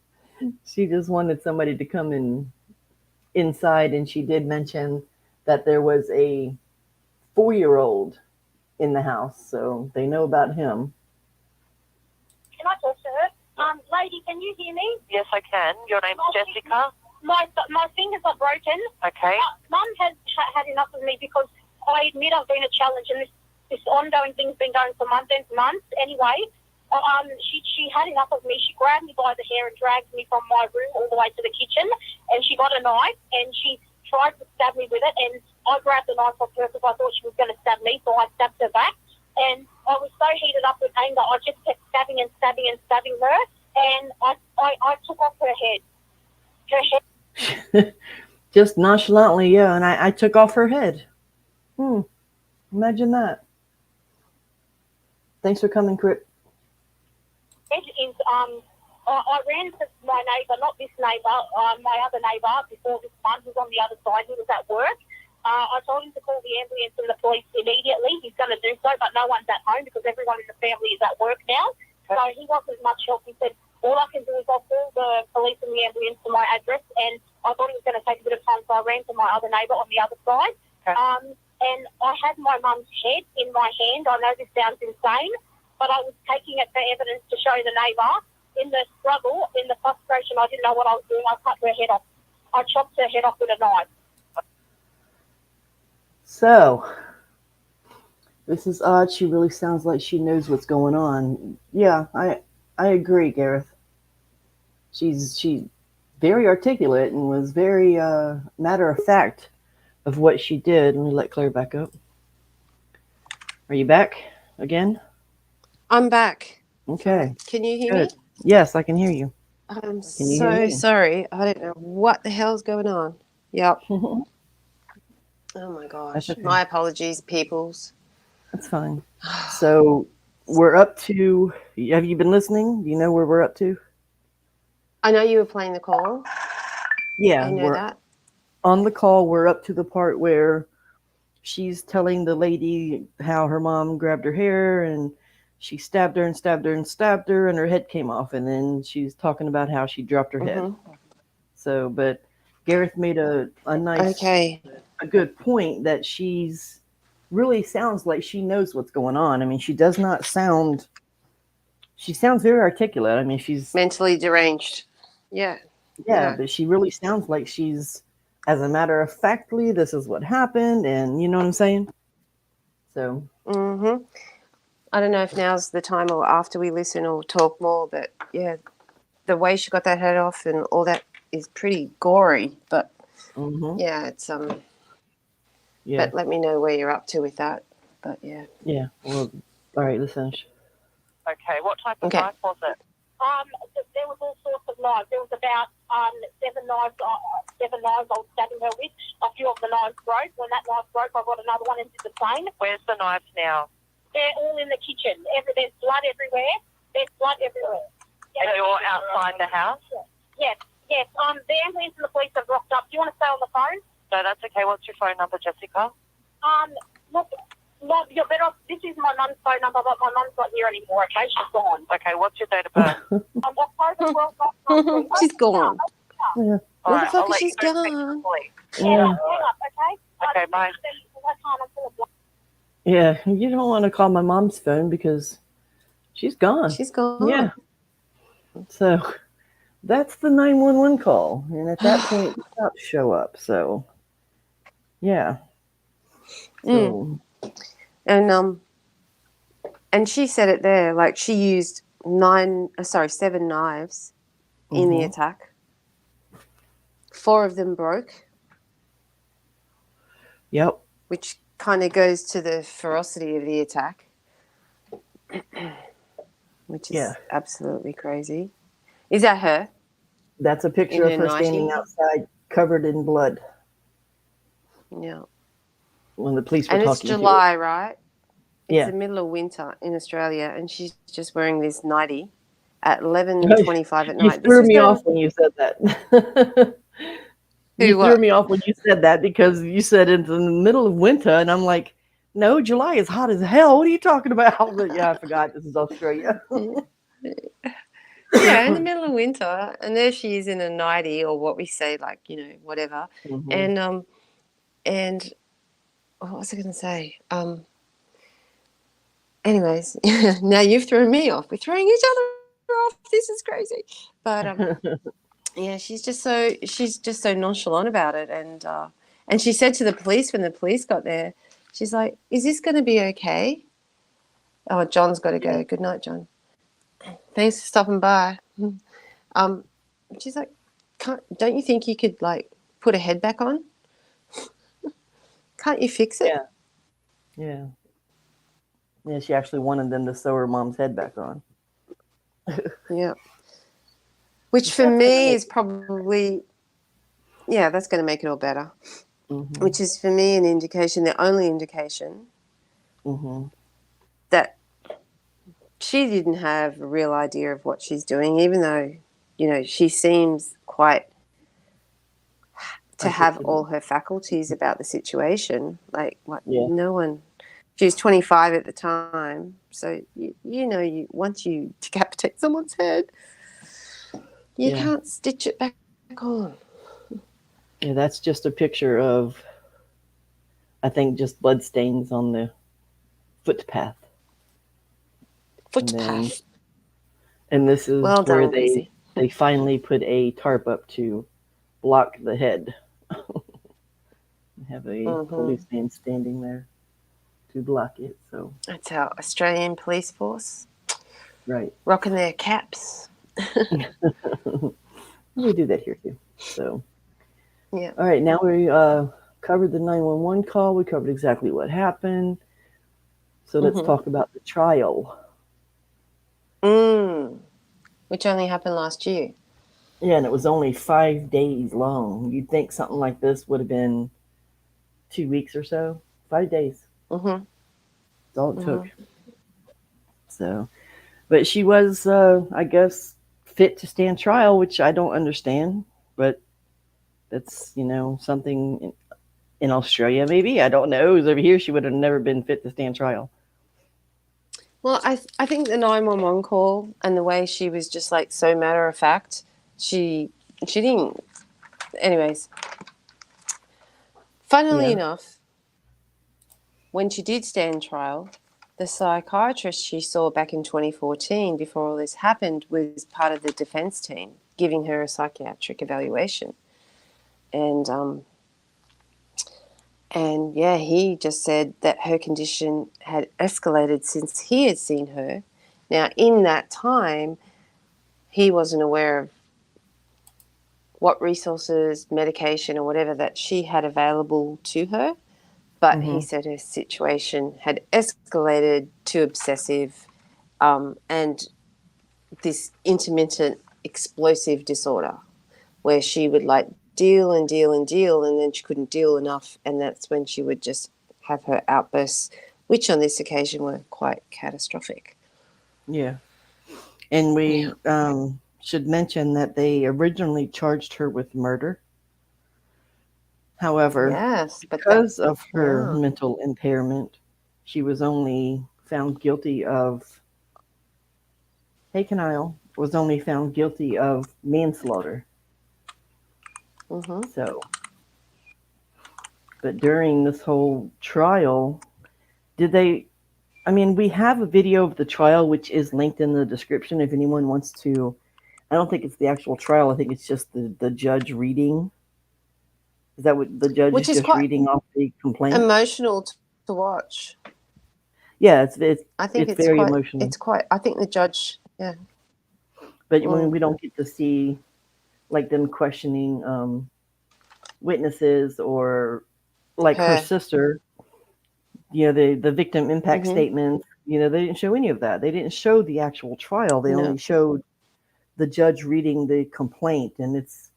she just wanted somebody to come in inside, and she did mention that there was a 4-year-old in the house, so they know about him. Can I talk to her? Lady, can you hear me? Yes, I can. Your name's Jessica? My fingers are broken. Okay. Mum has had enough of me because I admit I've been a challenge, and this ongoing thing's been going for months and months. Anyway, she had enough of me. She grabbed me by the hair and dragged me from my room all the way to the kitchen, and she got a knife and she tried to stab me with it, and I grabbed the knife off her because I thought she was going to stab me, so I stabbed her back. And I was so heated up with anger, I just kept stabbing and stabbing and stabbing her, and I took off her head. Her head. Just nonchalantly, yeah, and I took off her head. Imagine that. Thanks for coming, Crip. Is I ran to my neighbour, not this neighbour, my other neighbour before this one, who's on the other side, who was at work. I told him to call the ambulance and the police immediately. He's going to do so, but no one's at home because everyone in the family is at work now. So he wasn't much help. He said, all I can do is I'll call the police and the ambulance to my address, and I thought it was going to take a bit of time, so I ran to my other neighbour on the other side. Okay. And I had my mum's head in my hand. I know this sounds insane, but I was taking it for evidence to show the neighbour. In the struggle, in the frustration, I didn't know what I was doing. I cut her head off. I chopped her head off with a knife. So, this is odd. She really sounds like she knows what's going on. Yeah, I agree, Gareth. She's very articulate and was very matter of fact of what she did. Let me let Claire back up. Are you back again? I'm back. Okay. Can you hear Good. me? Yes, I can hear you. I'm Can you hear so me? sorry. I don't know what the hell's going on. Yep. Oh my gosh. That's okay. My apologies, peoples. That's fine. So we're up to, have you been listening? Do you know where we're up to? I know you were playing the call. Yeah, I know we're that. on the call. We're up to the part where she's telling the lady how her mom grabbed her hair and she stabbed her and stabbed her and stabbed her and her head came off. And then she's talking about how she dropped her head. So, but Gareth made a nice, a good point that she's really sounds like she knows what's going on. I mean, she does not sound, she sounds very articulate. I mean, she's mentally deranged. Yeah. Yeah, but she really sounds like she's, as a matter of factly, this is what happened, and you know what I'm saying? So. I don't know if now's the time or after we listen or talk more, but yeah, the way she got that head off and all that is pretty gory, but yeah, it's Yeah. But let me know where you're up to with that. But yeah. Yeah. Well, all right, let's finish. Okay, what type of knife was it? There was all sorts of knives. There was about 7 knives I was stabbing her with. A few of the knives broke. When that knife broke, I got another one and did the same. Where's the knives now? They're all in the kitchen. There's blood everywhere. There's blood everywhere. And you're outside the house? Yes. The ambulance and the police have rocked up. Do you want to stay on the phone? No, that's okay. What's your phone number, Jessica? Look, Mom, you're better off. This is my mum's phone number, but my mum's not here anymore, okay? She's gone. Okay, what's your date of birth? October 12th, 1993. She's gone. Yeah. Where All the right, fuck I'll is let you she's go speak to the gone? police. Yeah, Yeah. hang up, okay? Okay, bye. Yeah, you don't want to call my mom's phone because she's gone. She's gone. Yeah. So that's the 911 call. And at that point, the cops show up. So, yeah. So, And she said it there, like she used 7 knives in the attack. 4 of them broke. Yep. Which kind of goes to the ferocity of the attack, which is absolutely crazy. Is that her? That's a picture of In her her standing 90s? outside covered in blood Yeah. when the police were And it's talking to her. July, right? It's Yeah. the middle of winter in Australia, and she's just wearing this nightie at 11:25 at You night. threw me off when you said that. You threw me off when you said that because you said it's in the middle of winter, and I'm like, no, July is hot as hell. What are you talking about? But yeah, I forgot this is Australia. Yeah, in the middle of winter, and there she is in a nightie, or what we say, like, whatever. Mm-hmm. And what was I going to say? Anyways, now you've thrown me off. We're throwing each other off. This is crazy. But yeah, she's just so nonchalant about it. And she said to the police when the police got there, she's like, "Is this going to be okay?" Oh, John's got to go. Good night, John. Thanks for stopping by. She's like, don't you think you could like put a head back on? Can't you fix it? Yeah. Yeah, she actually wanted them to sew her mom's head back on. Yeah. Which for me is probably, that's going to make it all better. Mm-hmm. Which is for me an indication, the only indication, that she didn't have a real idea of what she's doing, even though, she seems quite to have all her faculties about the situation. Like, no one... She was 25 at the time, so once you decapitate someone's head, you can't stitch it back on. Yeah, that's just a picture of, I think, just blood stains on the footpath. Footpath. And this is well where done, they finally put a tarp up to block the head. Have a policeman standing there to block it. So that's our Australian police force, right? Rocking their caps. We do that here too. So yeah. All right, now we covered the 911 call. We covered exactly what happened. So let's talk about the trial. Which only happened last year. Yeah, and it was only 5 days long. You'd think something like this would have been 2 weeks or so. 5 days. That's all it took. So, but she was, I guess, fit to stand trial, which I don't understand. But that's, something in Australia, maybe. I don't know. Over here, she would have never been fit to stand trial. Well, I think the 911 call and the way she was just like so matter of fact, she didn't. Anyways, funnily enough, when she did stand trial, the psychiatrist she saw back in 2014, before all this happened, was part of the defense team giving her a psychiatric evaluation. And yeah, he just said that her condition had escalated since he had seen her. Now, in that time, he wasn't aware of what resources, medication, or whatever that she had available to her. But he said her situation had escalated to obsessive and this intermittent explosive disorder where she would like deal and deal and deal, and then she couldn't deal enough, and that's when she would just have her outbursts, which on this occasion were quite catastrophic. Yeah. And we should mention that they originally charged her with murder. However, because of her mental impairment, she was only found guilty of, hey, Kanile, was only found guilty of manslaughter. Mm-hmm. So, but during this whole trial, did they, I mean, we have a video of the trial, which is linked in the description if anyone wants to. I don't think it's the actual trial. I think it's just the judge reading. Is that what the judge Which is is just quite reading off the complaint? emotional to watch. Yeah, I think it's very emotional. it's quite, I think the judge, yeah. But when we don't get to see like them questioning witnesses or like her sister, you know, the victim impact statements, you know, they didn't show any of that. They didn't show the actual trial. They only showed the judge reading the complaint, and it's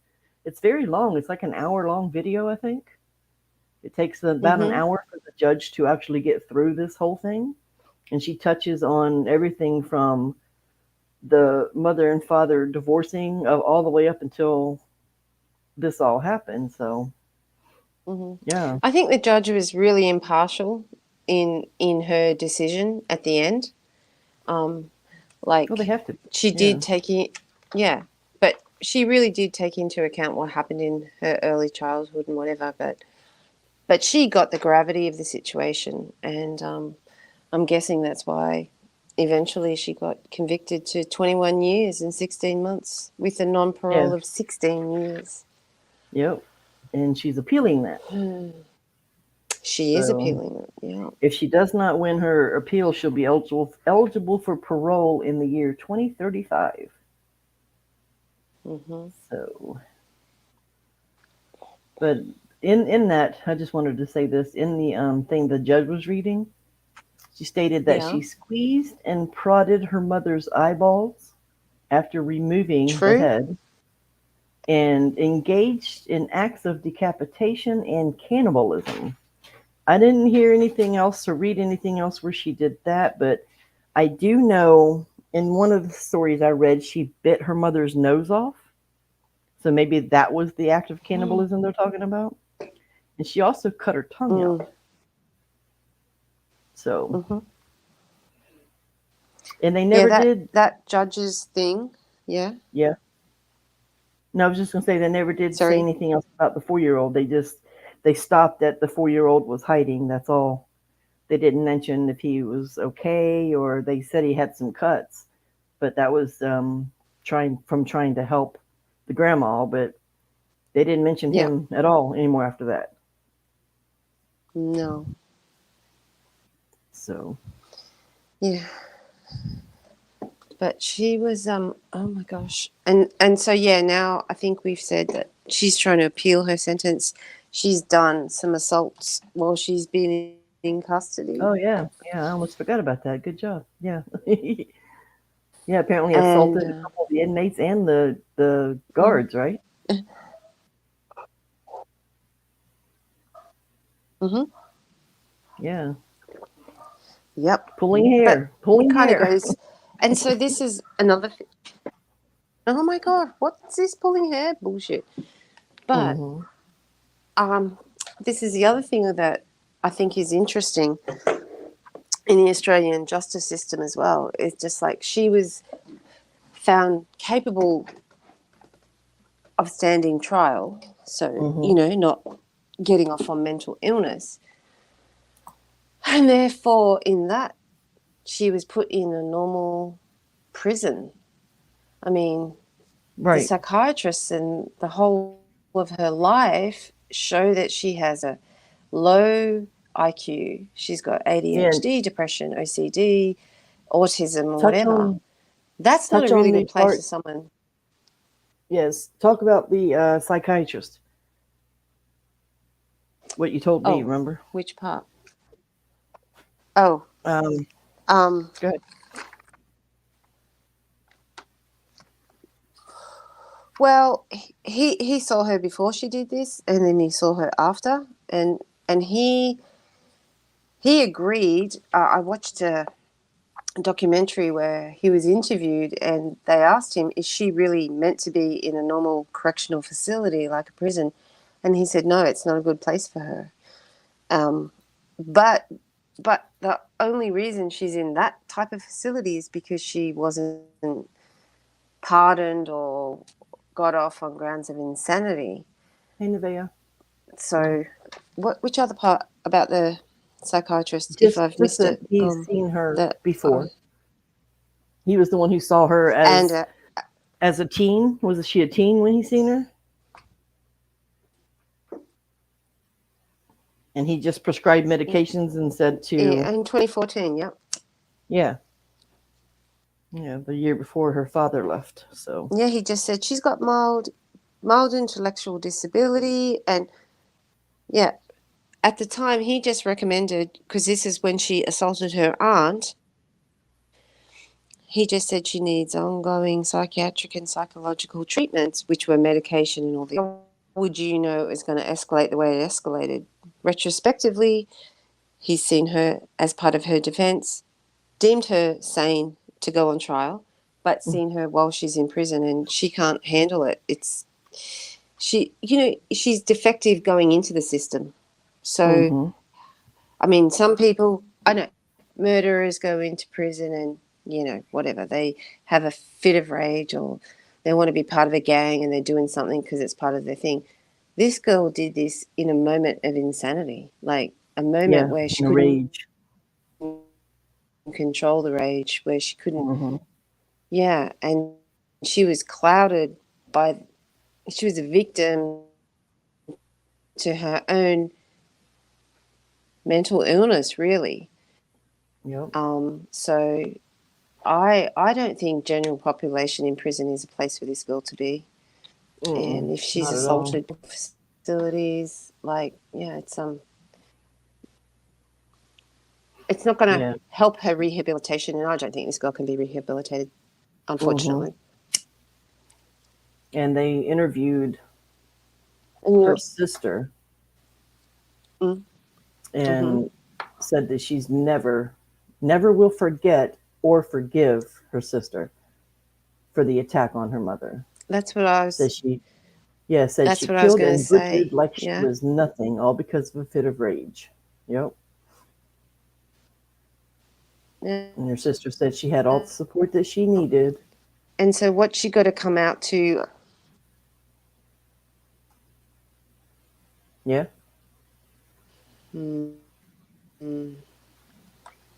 very long. It's like an hour-long video, I think. It takes about an hour for the judge to actually get through this whole thing, and she touches on everything from the mother and father divorcing all the way up until this all happened. So, yeah. I think the judge was really impartial in her decision at the end. Like, Well, they have to. She did take it, but she really did take into account what happened in her early childhood and whatever. But she got the gravity of the situation, and I'm guessing that's why eventually she got convicted to 21 years and 16 months with a non-parole of 16 years. Yep. And she's appealing that. She is appealing it, yeah. If she does not win her appeal, she'll be eligible for parole in the year 2035. So, but in that, I just wanted to say this, in the thing the judge was reading, she stated that she squeezed and prodded her mother's eyeballs after removing the head, and engaged in acts of decapitation and cannibalism. I didn't hear anything else or read anything else where she did that, but I do know in one of the stories I read, she bit her mother's nose off. So maybe that was the act of cannibalism they're talking about. And she also cut her tongue out. So, and they never did that judge's thing. Yeah. Yeah. No, I was just gonna say they never did say anything else about the 4-year-old. They stopped at the 4-year-old was hiding. That's all. They didn't mention if he was okay, or they said he had some cuts, but that was trying to help the grandma. But they didn't mention him at all anymore after that. No. So. Yeah. But she was oh my gosh. And so now I think we've said that she's trying to appeal her sentence. She's done some assaults while she's been in custody. Oh yeah. Yeah, I almost forgot about that. Good job. Yeah. Yeah, apparently assaulted a couple of the inmates and the guards, right? Yeah. Yep. Pulling hair. Pulling kind hair. of goes. And so this is another oh my God, what's this pulling hair bullshit? But this is the other thing that I think is interesting in the Australian justice system as well. It's just like she was found capable of standing trial, so, not getting off on mental illness. And therefore, in that, she was put in a normal prison. I mean, the psychiatrists and the whole of her life show that she has a low IQ. She's got ADHD, depression, OCD, autism, or whatever. That's not a really good place for someone. Yes. Talk about the psychiatrist. What you told me, remember? Which part? Oh. Go ahead. Well, he saw her before she did this, and then he saw her after, and he agreed. I watched a documentary where he was interviewed, and they asked him, "Is she really meant to be in a normal correctional facility like a prison?" And he said, "No, it's not a good place for her." But but the only reason she's in that type of facility is because she wasn't pardoned or got off on grounds of insanity. Hey, Nevaeh. So, which other part about the psychiatrist, if Just I've just missed that it? he's seen her that before. He was the one who saw her and as a teen. Was she a teen when he seen her? And he just prescribed medications and said to in 2014. Yep. Yeah, the year before her father left. So Yeah, he just said she's got mild intellectual disability, and yeah, at the time he just recommended, because this is when she assaulted her aunt. He just said she needs ongoing psychiatric and psychological treatments, which were medication and all the. How would you know it was going to escalate the way it escalated? Retrospectively, he's seen her as part of her defense, deemed her sane to go on trial, but seen her while she's in prison, and she can't handle it. She's defective going into the system. So, I mean, some people, I know, murderers go into prison and, whatever, they have a fit of rage or they want to be part of a gang and they're doing something because it's part of their thing. This girl did this in a moment of insanity, like a moment where she couldn't control the rage, where she couldn't, and she was clouded by, she was a victim to her own mental illness, really. Yep. So I don't think general population in prison is a place for this girl to be. And if she's assaulted facilities, it's not going to help her rehabilitation, and I don't think this girl can be rehabilitated, unfortunately. And they interviewed her sister and said that she's never will forget or forgive her sister for the attack on her mother. That's what I was. Said she killed and butchered like she was nothing, all because of a fit of rage. Yep. Yeah. And her sister said she had all the support that she needed. And so what she got to come out to. Yeah.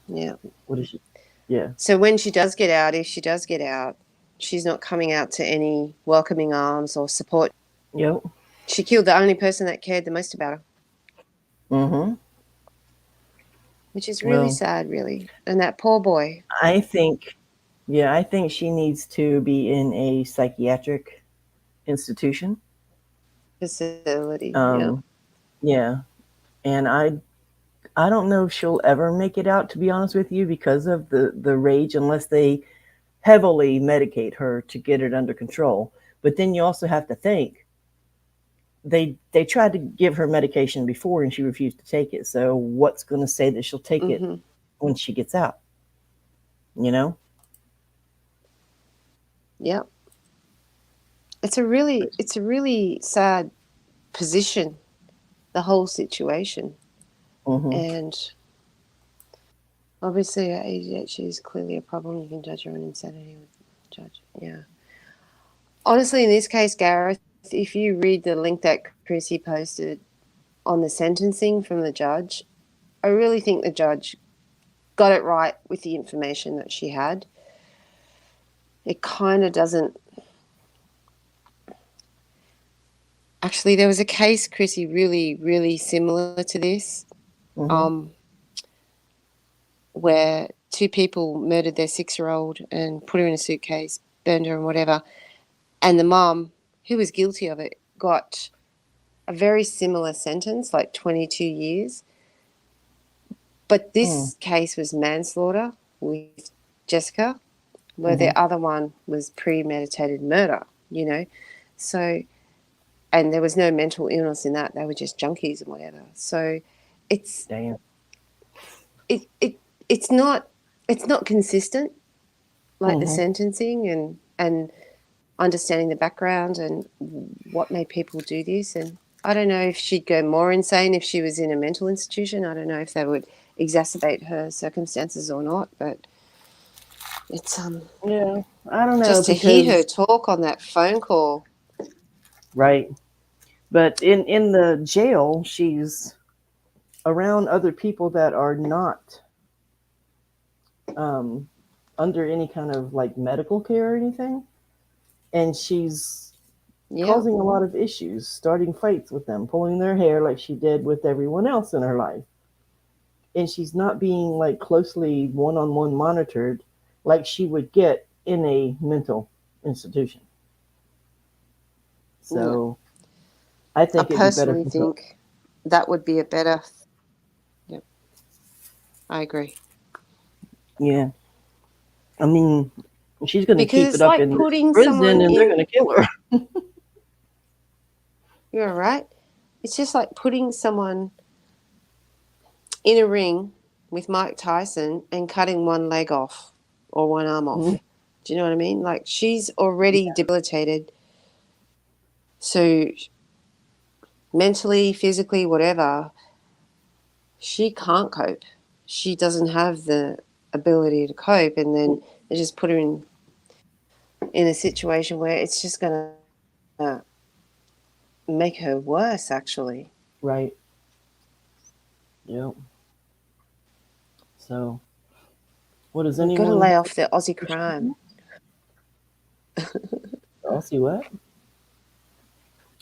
Yeah. What is she? Yeah. So when she does get out, if she does get out, she's not coming out to any welcoming arms or support. Yep. She killed the only person that cared the most about her. Which is really sad, really. And that poor boy. I think she needs to be in a psychiatric institution. Facility. Yeah. And I don't know if she'll ever make it out, to be honest with you, because of the rage, unless they heavily medicate her to get it under control. But then you also have to think they tried to give her medication before and she refused to take it. So what's going to say that she'll take it when she gets out? Yep. It's a really sad position, the whole situation. And obviously ADHD is clearly a problem. You can judge her on insanity with judge. Yeah. Honestly, in this case, Gareth, if you read the link that Chrissy posted on the sentencing from the judge, I really think the judge got it right with the information that she had. It kind of doesn't. Actually, there was a case, Chrissy, really, really similar to this, where two people murdered their 6-year-old and put her in a suitcase, burned her and whatever. And the mum, who was guilty of it, got a very similar sentence, like 22 years. But this case was manslaughter with Jessica, where the other one was premeditated murder, So, and there was no mental illness in that. They were just junkies and whatever. So it's it's not consistent, like the sentencing and understanding the background and what made people do this. And I don't know if she'd go more insane if she was in a mental institution. I don't know if they would exacerbate her circumstances or not, but it's Yeah, I don't know, just to hear her talk on that phone call. Right. But in the jail, she's around other people that are not under any kind of like medical care or anything, and she's causing a lot of issues, starting fights with them, pulling their hair like she did with everyone else in her life. And she's not being like closely one-on-one monitored like she would get in a mental institution. So I think I personally think that would be a better. Yep, I agree. Yeah, I mean, she's going to keep it up like in putting prison, and they're going to kill her. You're right. It's just like putting someone in a ring with Mike Tyson and cutting one leg off or one arm off. Do you know what I mean? Like, she's already debilitated. So mentally, physically, whatever, she can't cope. She doesn't have the ability to cope, and then they just put her in a situation where it's just going to make her worse, actually. Right. Yep. So, what does anyone... We've got to lay off the Aussie crime. Aussie what?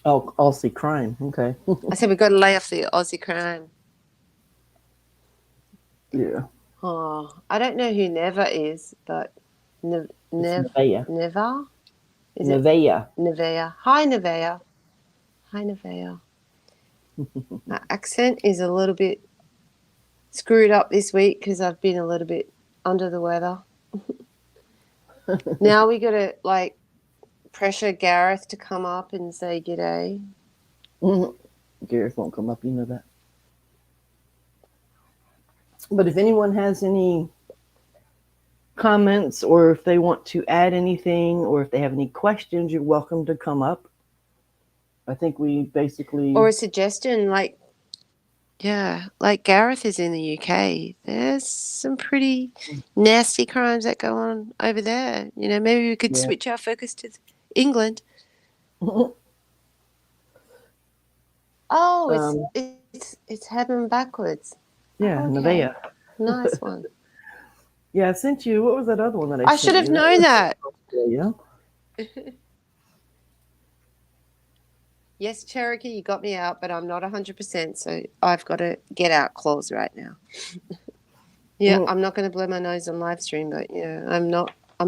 Oh, Aussie crime. Okay. I said we've got to lay off the Aussie crime. Yeah. Oh, I don't know who Neva is, but Neva? Is it Nevaeh. Nevaeh. Hi, Nevaeh. Hi, Nevaeh. My accent is a little bit screwed up this week because I've been a little bit under the weather. Now we got to, like, pressure Gareth to come up and say g'day. Gareth won't come up, you know that. But if anyone has any comments, or if they want to add anything, or if they have any questions, you're welcome to come up. I think we basically... Or a suggestion, like, yeah, like Gareth is in the UK. There's some pretty nasty crimes that go on over there. You know, maybe we could switch our focus to England. Oh, it's happened backwards. Yeah, okay. Nevaeh. Nice one. Yeah, I sent you... What was that other one that I sent should have you? known that. Yeah. Yes, Cherokee, you got me out, but I'm not 100%, so I've got a get out clause right now. Yeah, I'm not going to blow my nose on live stream, but yeah, I'm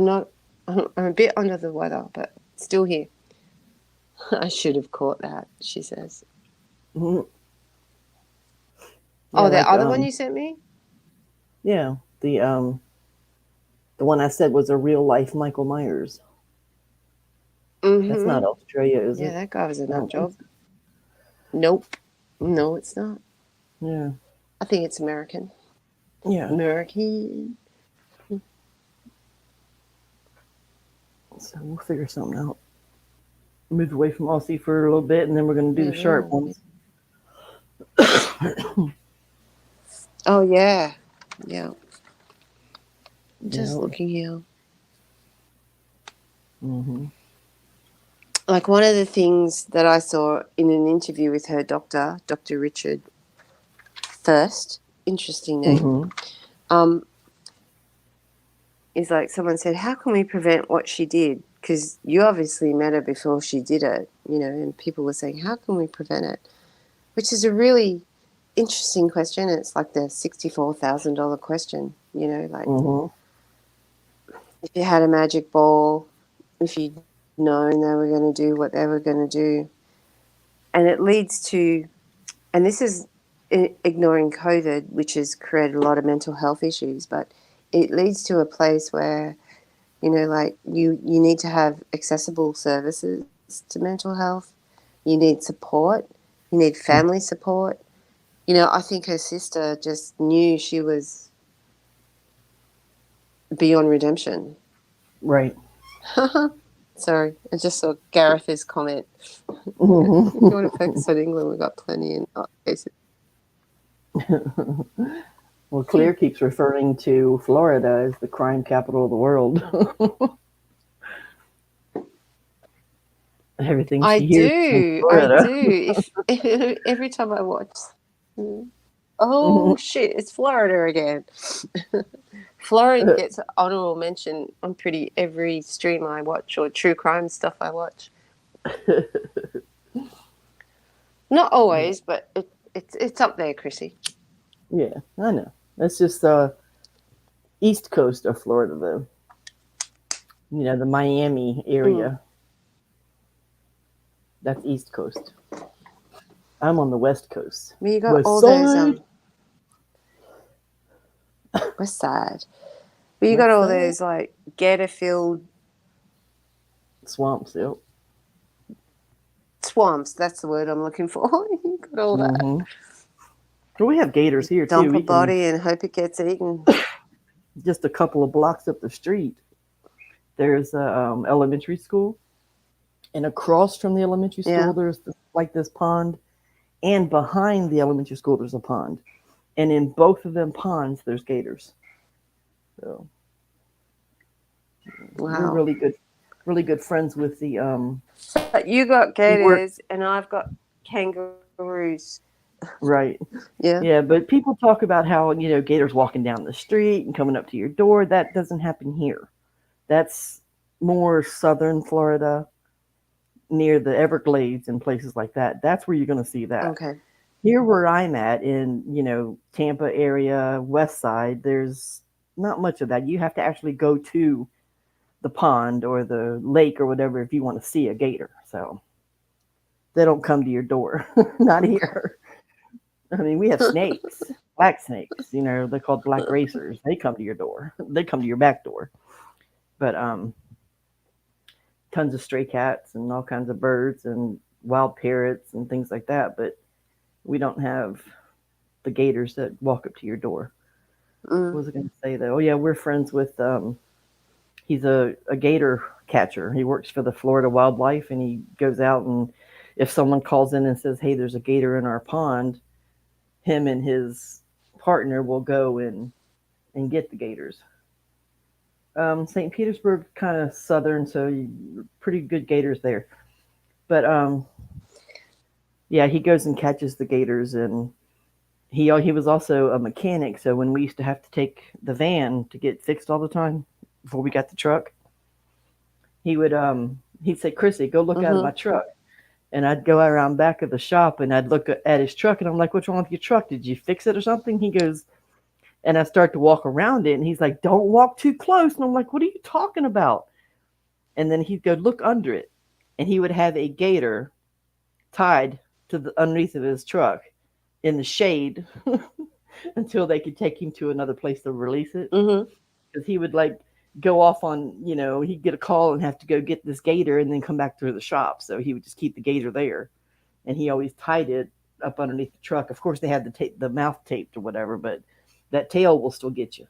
a bit under the weather, but still here. I should have caught that, she says. Yeah, the other one you sent me? Yeah, the one I said was a real life Michael Myers. That's not Australia, is it? Yeah, that guy was a nut job. Nope. No, it's not. Yeah. I think it's American. Yeah. American. So we'll figure something out. Move away from Aussie for a little bit, and then we're going to do the sharp ones. Oh, yeah. Yeah. Just looking here. Like, one of the things that I saw in an interview with her doctor, Dr. Richard First, interesting name, is like someone said, how can we prevent what she did? Because you obviously met her before she did it, you know, and people were saying, how can we prevent it? Which is a really interesting question. It's like the $64,000 question, you know, like if you had a magic ball, if you known they were going to do what they were going to do. And it leads to, and this is ignoring COVID, which has created a lot of mental health issues, but it leads to a place where, you know, like you need to have accessible services to mental health. You need support. You need family support. You know, I think her sister just knew she was beyond redemption. Right. Sorry, I just saw Gareth's comment. If you want to focus on England, we've got plenty in cases. Well, Claire keeps referring to Florida as the crime capital of the world. Everything I she hears is from do. I Florida. do. If every time I watch, oh shit, it's Florida again. Florida gets honorable mention on pretty every stream I watch or true crime stuff I watch. Not always, but it's up there, Chrissy. Yeah, I know. That's just east coast of Florida, though. You know, the Miami area. That's east coast. I'm on the west coast. Well, you got West all side. those west side. Well, you West got all side. those like gator-filled Swamps, yep. swamps. That's the word I'm looking for. You got all that. Mm-hmm. Well, we have gators here too. Dump a We can body and hope it gets eaten. just a couple of blocks up the street. There's a elementary school, and across from the elementary school, there's this pond, and behind the elementary school, there's a pond, and in both of them ponds, there's gators. So we're Wow. really good friends with the But you got gators and I've got kangaroos. Right. Yeah. Yeah, but people talk about how, you know, gators walking down the street and coming up to your door. That doesn't happen here. That's more southern Florida, near the Everglades and places like that. That's where you're going to see that. Okay. Here where I'm at in, you know, Tampa area, west side, there's not much of that. You have to actually go to the pond or the lake or whatever if you want to see a gator. So they don't come to your door. Not here. I mean, we have snakes, black snakes, you know, they're called black racers. They come to your door. They come to your back door. But tons of stray cats and all kinds of birds and wild parrots and things like that. But we don't have the gators that walk up to your door. What was I going to say, though? Oh, yeah, we're friends with, he's a gator catcher. He works for the Florida Wildlife, and he goes out, and if someone calls in and says, hey, there's a gator in our pond, him and his partner will go and get the gators. St. Petersburg, kind of southern, so pretty good gators there. But yeah, he goes and catches the gators, and he was also a mechanic. So when we used to have to take the van to get fixed all the time before we got the truck, he would he'd say, Chrissy, go look out of my truck. And I'd go around back of the shop and I'd look at his truck, and I'm like, what's wrong with your truck? Did you fix it or something? He goes, and I start to walk around it, and he's like, don't walk too close. And I'm like, what are you talking about? And then he'd go look under it, and he would have a gator tied to the underneath of his truck in the shade until they could take him to another place to release it. Because he would like go off on, you know, he'd get a call and have to go get this gator and then come back to the shop. So he would just keep the gator there, and he always tied it up underneath the truck. Of course, they had the mouth taped or whatever, but that tail will still get you.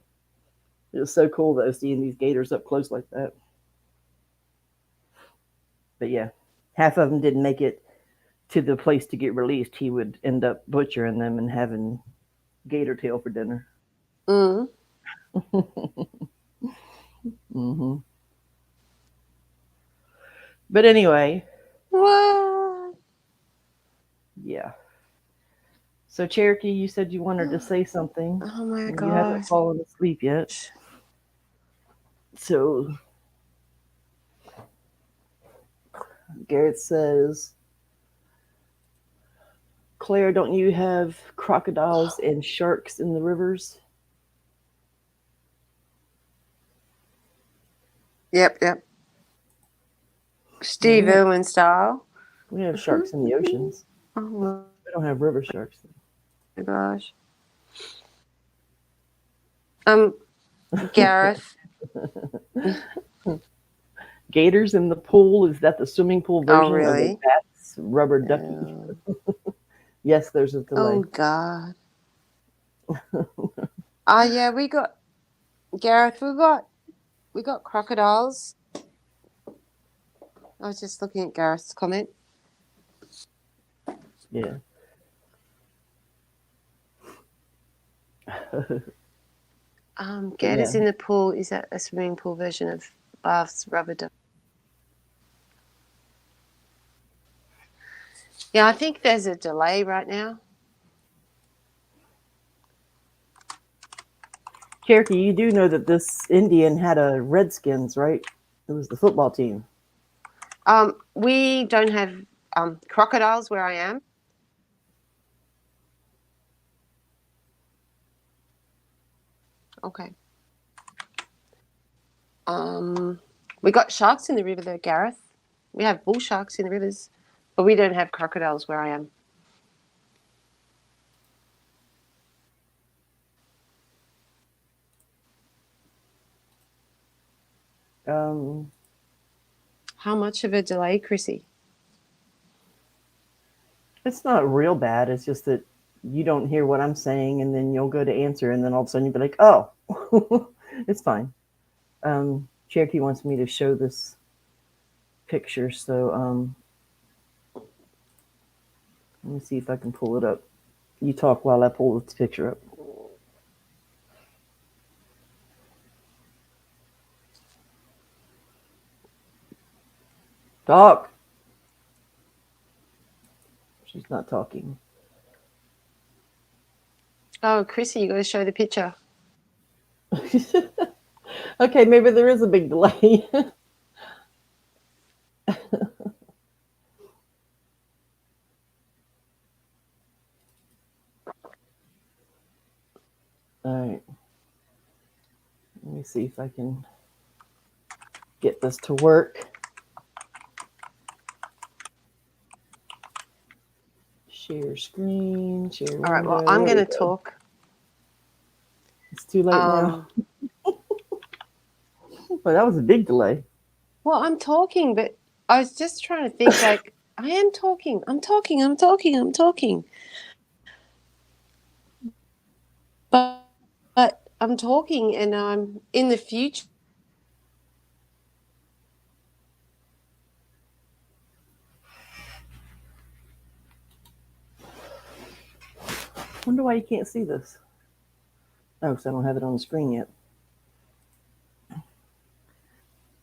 It was so cool though, seeing these gators up close like that. But yeah, half of them didn't make it to the place to get released. He would end up butchering them and having gator tail for dinner. But anyway. What? Yeah. So Cherokee, you said you wanted to say something. Oh my God. You haven't fallen asleep yet. So Garrett says, Claire, don't you have crocodiles and sharks in the rivers? Yep. Steve Irwin style. We have sharks in the oceans. Oh We don't have river sharks. my gosh. Gareth. Gators in the pool, is that the swimming pool version? Oh, really? Or the bats, rubber ducky? Yes, there's a delay. Oh, God. Yeah, we got, Gareth, we got crocodiles. I was just looking at Gareth's comment. Yeah. Gators yeah. in the pool. Is that a swimming pool version of Bath's rubber duck? Yeah, I think there's a delay right now. Cherokee, you do know that this Indian had a Redskins, right? It was the football team. We don't have crocodiles where I am. Okay. We got sharks in the river though, Gareth. We have bull sharks in the rivers, but we don't have crocodiles where I am. How much of a delay, Chrissy? It's not real bad. It's just that you don't hear what I'm saying, and then you'll go to answer, and then all of a sudden you'll be like, "Oh, it's fine." Cherokee wants me to show this picture, so let me see if I can pull it up. You talk while I pull this picture up. Talk. She's not talking. Oh, Chrissy, you got to show the picture. Okay, maybe there is a big delay. All right. Let me see if I can get this to work. Share screen, share window. All right, well, I'm going to talk. It's too late now. Well, that was a big delay. Well, I'm talking, but I was just trying to think like, I am talking. I'm talking. But I'm talking and I'm in the future. Wonder why you can't see this. Oh, because I don't have it on the screen yet.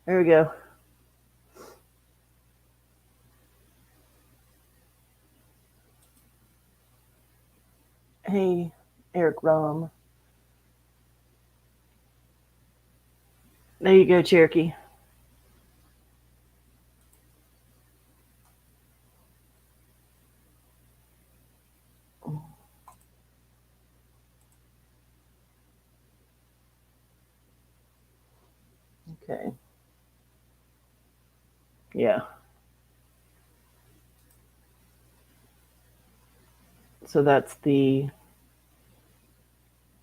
There we go. Hey, Eric Rom. There you go, Cherokee. Okay. Yeah. So that's the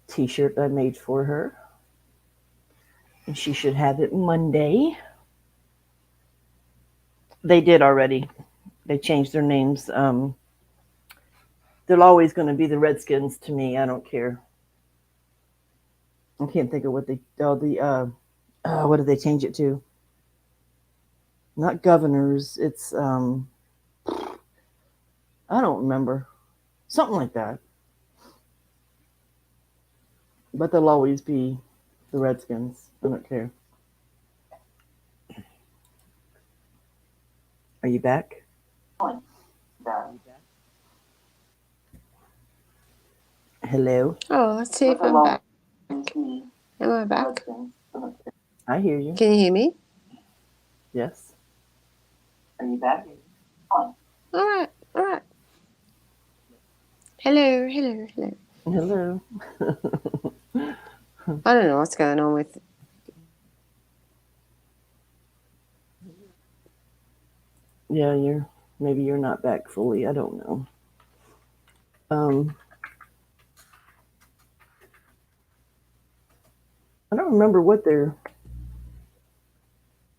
t-shirt I made for her. And she should have it Monday. They did already. They changed their names. They're always going to be the Redskins to me. I don't care. I can't think of what what did they change it to? Not governors. It's I don't remember. Something like that. But they'll always be the Redskins. I don't care. Are you back? Hello? Oh, let's see if I'm back. Am I back? I hear you. Can you hear me? Yes. Are you back? All right. Hello. Hello. I don't know what's going on with. Yeah, maybe you're not back fully. I don't know. I don't remember what they're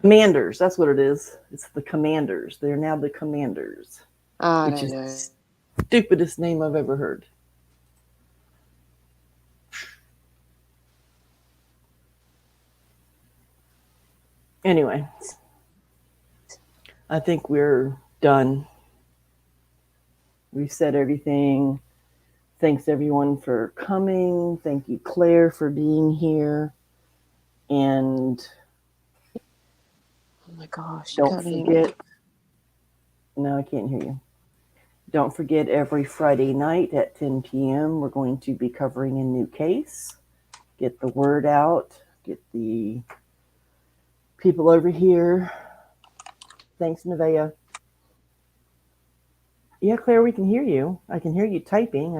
Commanders. That's what it is. It's the Commanders. They're now the Commanders, I which don't is know. the stupidest name I've ever heard. Anyway, I think we're done. We've said everything. Thanks everyone for coming. Thank you, Claire, for being here. And Oh my gosh. don't forget. No, I can't hear you. Don't forget, every Friday night at 10 p.m., we're going to be covering a new case. Get the word out. Get the people over here. Thanks, Nevaeh. Yeah, Claire, we can hear you. I can hear you typing.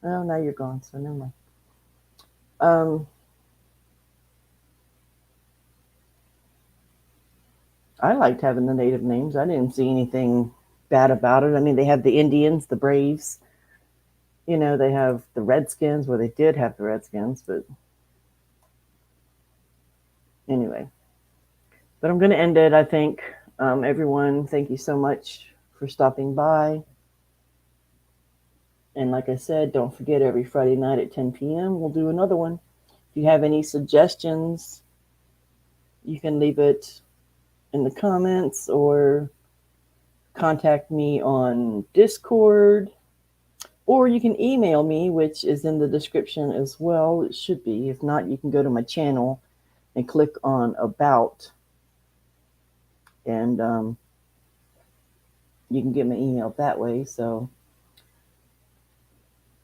Oh, now you're gone, so never mind. I liked having the native names. I didn't see anything bad about it. I mean, they have the Indians, the Braves. They have the Redskins. Well, they did have the Redskins, but anyway. But I'm going to end it, I think. Everyone, thank you so much for stopping by. And like I said, don't forget, every Friday night at 10 p.m., we'll do another one. If you have any suggestions, you can leave it in the comments or contact me on Discord, or you can email me, which is in the description as well. It should be. If not, you can go to my channel and click on About, and you can get my email that way. So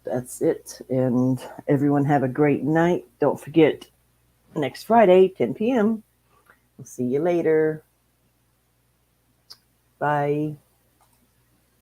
that's it. And everyone have a great night. Don't forget, next Friday, 10 p.m. We'll see you later. Bye.